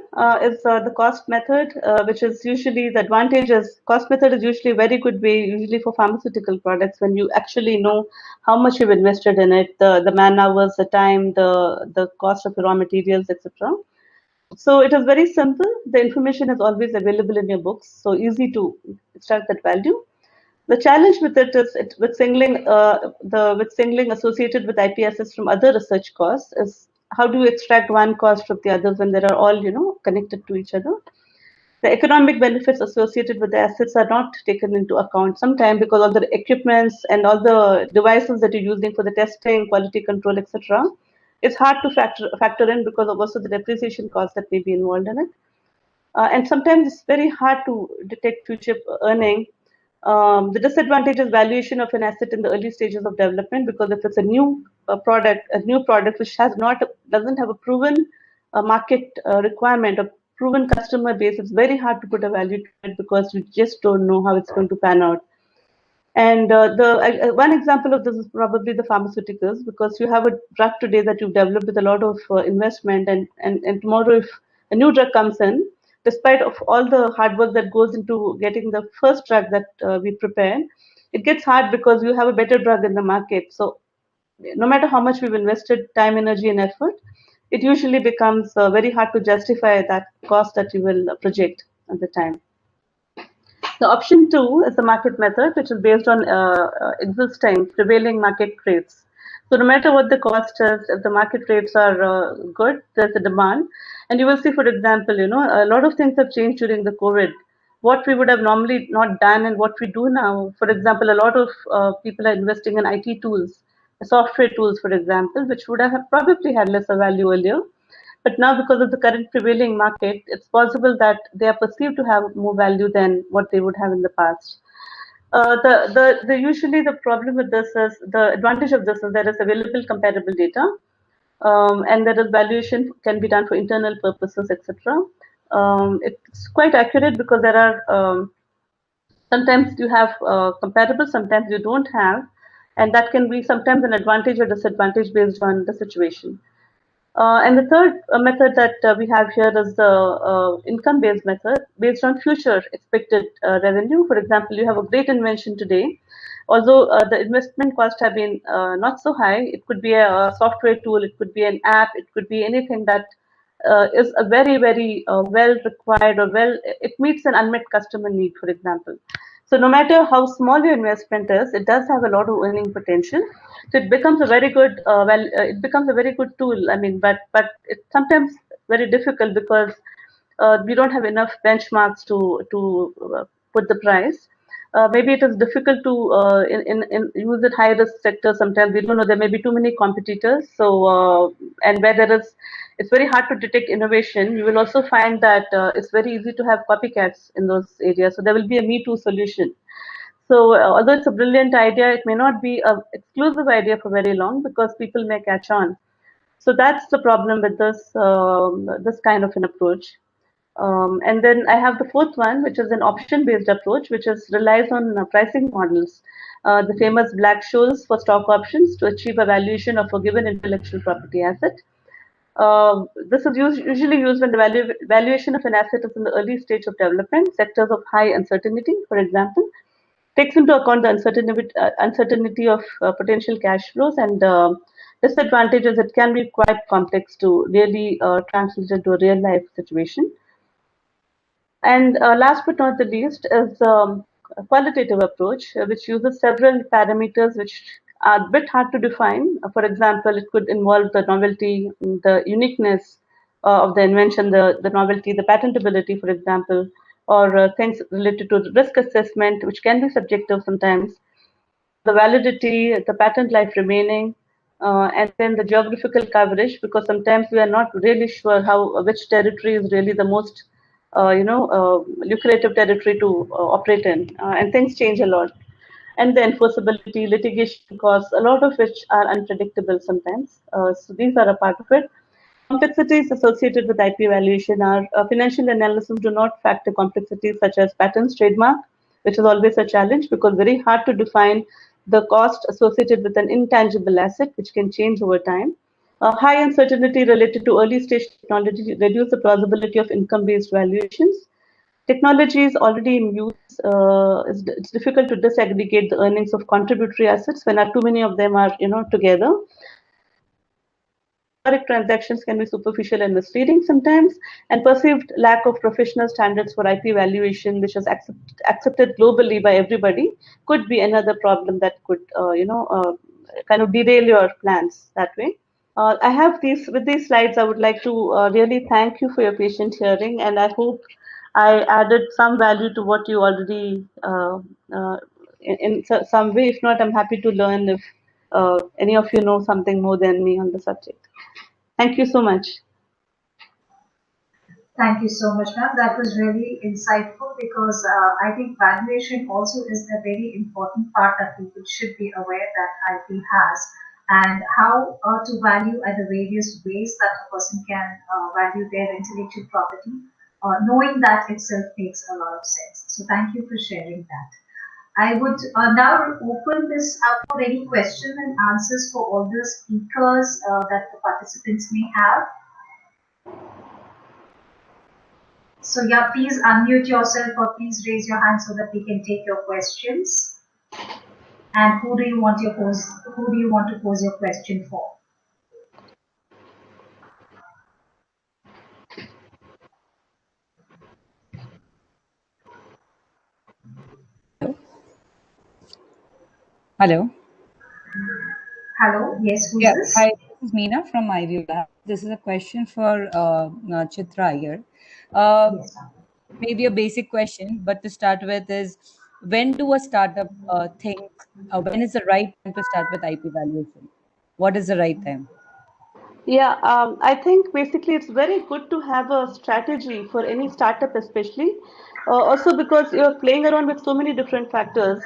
is the cost method, which is usually the advantages. Cost method is usually a very good way, usually for pharmaceutical products, when you actually know how much you've invested in it, the man hours, the time, the cost of the raw materials, etc. So it is very simple. The information is always available in your books, so easy to extract that value. The challenge with it is with singling associated with IP assets from other research costs is how do you extract one cost from the others when they are all connected to each other. The economic benefits associated with the assets are not taken into account sometimes because of the equipments and all the devices that you're using for the testing, quality control, etc. It's hard to factor in because of also the depreciation costs that may be involved in it. And sometimes it's very hard to detect future earning. The disadvantage is valuation of an asset in the early stages of development because if it's a new product which doesn't have a proven market requirement, a proven customer base, it's very hard to put a value to it because you just don't know how it's going to pan out. And the one example of this is probably the pharmaceuticals, because you have a drug today that you've developed with a lot of investment, and tomorrow if a new drug comes in, despite of all the hard work that goes into getting the first drug that we prepare, it gets hard because you have a better drug in the market. So no matter how much we've invested time, energy, and effort, it usually becomes very hard to justify that cost that you will project at the time. The option two is the market method, which is based on existing prevailing market rates. So no matter what the cost is, if the market rates are good, there's a demand. And you will see, for example, a lot of things have changed during the COVID. What we would have normally not done and what we do now, for example, a lot of people are investing in IT tools, software tools, for example, which would have probably had lesser value earlier. But now, because of the current prevailing market, it's possible that they are perceived to have more value than what they would have in the past. Usually the problem with this is the advantage of this is there is available comparable data, and there is valuation can be done for internal purposes, etc. It's quite accurate because there are sometimes you have comparable, sometimes you don't have, and that can be sometimes an advantage or disadvantage based on the situation. And the third method that we have here is the income-based method based on future expected revenue. For example, you have a great invention today. Although the investment costs have been not so high, it could be a software tool, it could be an app, it could be anything that is a very, very well required or it meets an unmet customer need, for example. So no matter how small your investment is, it does have a lot of earning potential. So it becomes a very good, it becomes a very good tool. I mean, but it's sometimes very difficult because we don't have enough benchmarks to put the price. Maybe it is difficult to in use in high risk sectors. Sometimes we don't know, there may be too many competitors. So and where there is, it's very hard to detect innovation. You will also find that it's very easy to have copycats in those areas. So there will be a Me Too solution. So although it's a brilliant idea, it may not be a exclusive idea for very long because people may catch on. So that's the problem with this kind of an approach. And then I have the fourth one, which is an option-based approach, which is relies on pricing models, the famous Black-Scholes for stock options to achieve a valuation of a given intellectual property asset. This is usually used when the valuation of an asset is in the early stage of development, sectors of high uncertainty, for example, takes into account the uncertainty of potential cash flows and disadvantages. It can be quite complex to really translate into a real life situation. And last but not the least is a qualitative approach, which uses several parameters which are a bit hard to define. For example, it could involve the novelty, the uniqueness of the invention, the novelty, the patentability, for example, or things related to risk assessment, which can be subjective sometimes, the validity, the patent life remaining, and then the geographical coverage, because sometimes we are not really sure how which territory is really the most, lucrative territory to operate in, and things change a lot. And the enforceability, litigation costs, a lot of which are unpredictable sometimes. So these are a part of it. Complexities associated with IP valuation are financial analysis do not factor complexities such as patents, trademark, which is always a challenge because very hard to define the cost associated with an intangible asset, which can change over time. High uncertainty related to early stage technology reduce the plausibility of income-based valuations. Technology is already in use. It's difficult to disaggregate the earnings of contributory assets when too many of them are together. Historic transactions can be superficial and misleading sometimes, and perceived lack of professional standards for IP valuation, which is accepted globally by everybody, could be another problem that could, kind of derail your plans that way. I have these with these slides. I would like to really thank you for your patient hearing, and I hope I added some value to what you already in some way. If not, I'm happy to learn if any of you know something more than me on the subject. Thank you so much. Thank you so much, ma'am. That was really insightful because I think valuation also is a very important part that people should be aware that IP has and how to value at the various ways that a person can value their intellectual property. Knowing that itself makes a lot of sense. So thank you for sharing that. I would now open this up for any questions and answers for all the speakers that the participants may have. So yeah, please unmute yourself or please raise your hand so that we can take your questions. And who do you want to pose your question for? Hello. Hello, yes, who's Yeah, this? hi. This is Meena from iView Lab. This is a question for Chitra here. Yes, ma'am. Maybe a basic question, but to start with is when do a startup think, when is the right time to start with IP valuation? What is the right time? Yeah, I think basically it's very good to have a strategy for any startup, especially. Also, because you're playing around with so many different factors.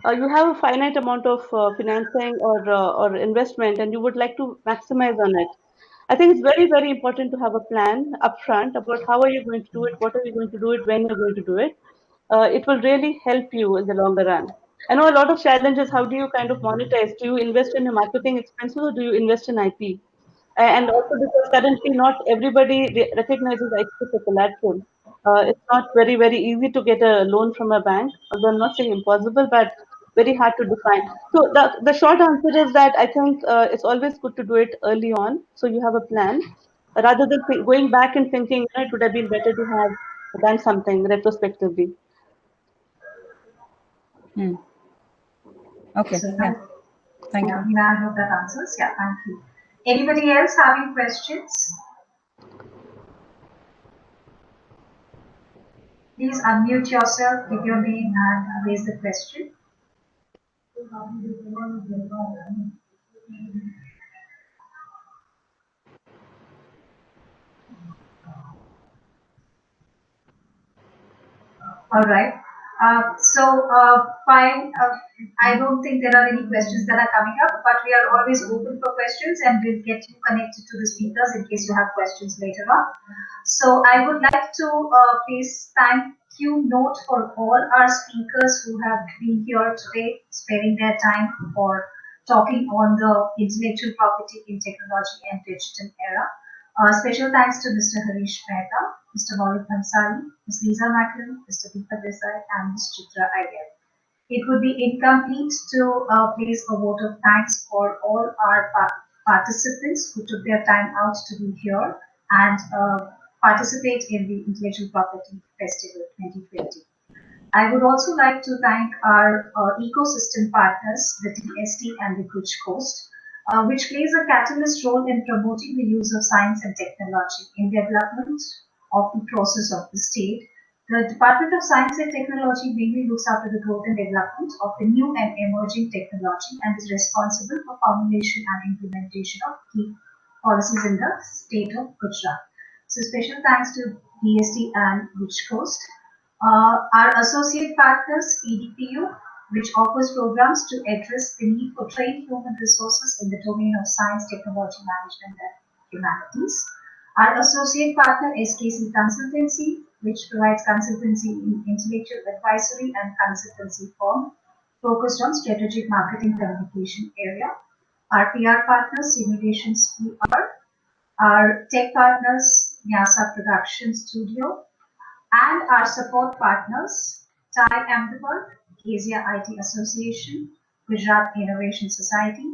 You have a finite amount of financing or investment, and you would like to maximize on it. I think it's very, very important to have a plan upfront about how are you going to do it, what are you going to do it, when you're going to do it. It will really help you in the longer run. I know a lot of challenges. How do you kind of monetize? Do you invest in your marketing expenses or do you invest in IP? and also because currently not everybody recognizes IT as a collateral. It's not very easy to get a loan from a bank. Although I'm not saying impossible, but very hard to define. So the short answer is that I think it's always good to do it early on, so you have a plan, rather than going back and thinking, it would have been better to have done something retrospectively. Okay. So Yeah. Thank yeah, you. I hope that answers. Yeah, thank you. Anybody else having questions? Please unmute yourself, give your name and raise the question. All right. Fine. I don't think there are any questions that are coming up, but we are always open for questions and we'll get you connected to the speakers in case you have questions later on. So I would like to please thank you note for all our speakers who have been here today, sparing their time for talking on the intellectual property in technology and digital era. Special thanks to Mr. Harish Mehta, Mr. Maulik Ansari, Ms. Lisa Macklin, Mr. Deepak Desai, and Ms. Chitra Iyer. It would be incomplete to place a vote of thanks for all our participants who took their time out to be here and participate in the Intellectual Property Festival 2020. I would also like to thank our ecosystem partners, the TST and the Guj Coast, which plays a catalyst role in promoting the use of science and technology in development of the process of the state. The Department of Science and Technology mainly looks after the growth and development of the new and emerging technology and is responsible for formulation and implementation of key policies in the state of Gujarat. So special thanks to DST and Guj Coast. Our associate partners, EDPU, which offers programs to address the need for trained human resources in the domain of science, technology, management, and humanities. Our associate partner, SKC Consultancy, which provides consultancy in intellectual advisory and consultancy firm focused on strategic marketing communication area. Our PR partner, Simulations PR. Our tech partners, Nyasa Production Studio, and our support partners, TIE Ahmedabad, Asia IT Association, Gujarat Innovation Society,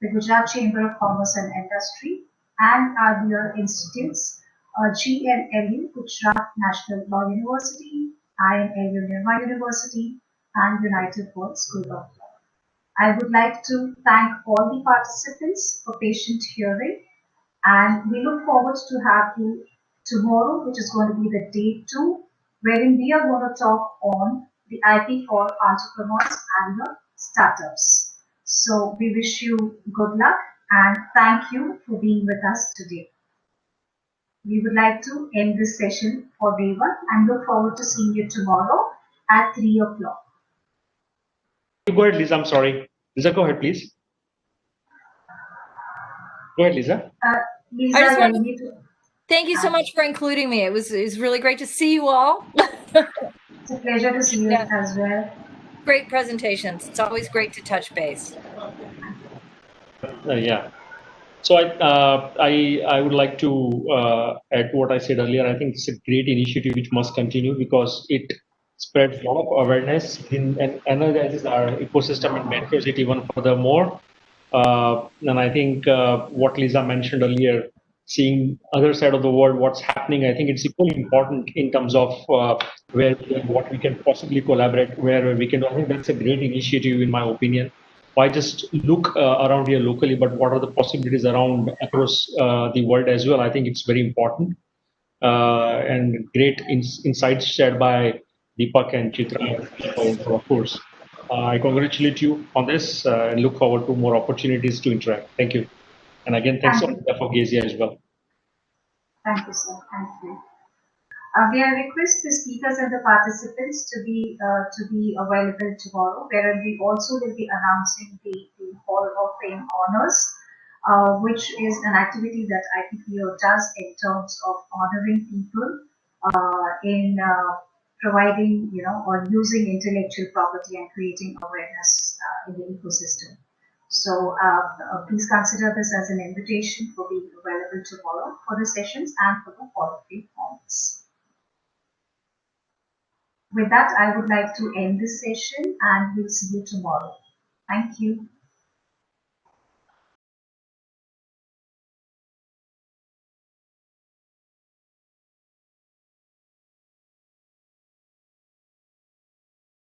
the Gujarat Chamber of Commerce and Industry, and our dear institutes, GNLU, Gujarat National Law University, INLU Nirma University, and United World School of Law. I would like to thank all the participants for patient hearing, and we look forward to have you tomorrow, which is going to be the day 2, wherein we are going to talk on the IP for entrepreneurs and the startups. So we wish you good luck and thank you for being with us today. We would like to end this session for day 1 and look forward to seeing you tomorrow at 3 o'clock. Go ahead, Lisa. I'm sorry. Lisa, go ahead, please. Go ahead, Lisa. Lisa, I just you wanted need to. Thank you so much for including me. It was really great to see you all. It's a pleasure to see you Yeah. as well. Great presentations. It's always great to touch base. Yeah. So I would like to add to what I said earlier. I think it's a great initiative which must continue because it spreads a lot of awareness and energizes our ecosystem and mentors it even furthermore. And I think what Lisa mentioned earlier, seeing other side of the world, what's happening, I think it's equally important in terms of what we can possibly collaborate, where we can. I think that's a great initiative in my opinion. Why just look around here locally, but what are the possibilities around across the world as well? I think it's very important and great insights shared by Deepak and Chitra, of course. I congratulate you on this and look forward to more opportunities to interact. Thank you. And again, thanks Thank you. for Gazia as well. Thank you, sir. Thank you. May I request the speakers and the participants to be available tomorrow, wherein we also will be announcing the Hall of Fame honors, which is an activity that IPPO does in terms of honoring people in providing, or using intellectual property and creating awareness in the ecosystem. So please consider this as an invitation for being aware. available tomorrow for the sessions and for the follow-up points. With that, I would like to end this session and we'll see you tomorrow. Thank you.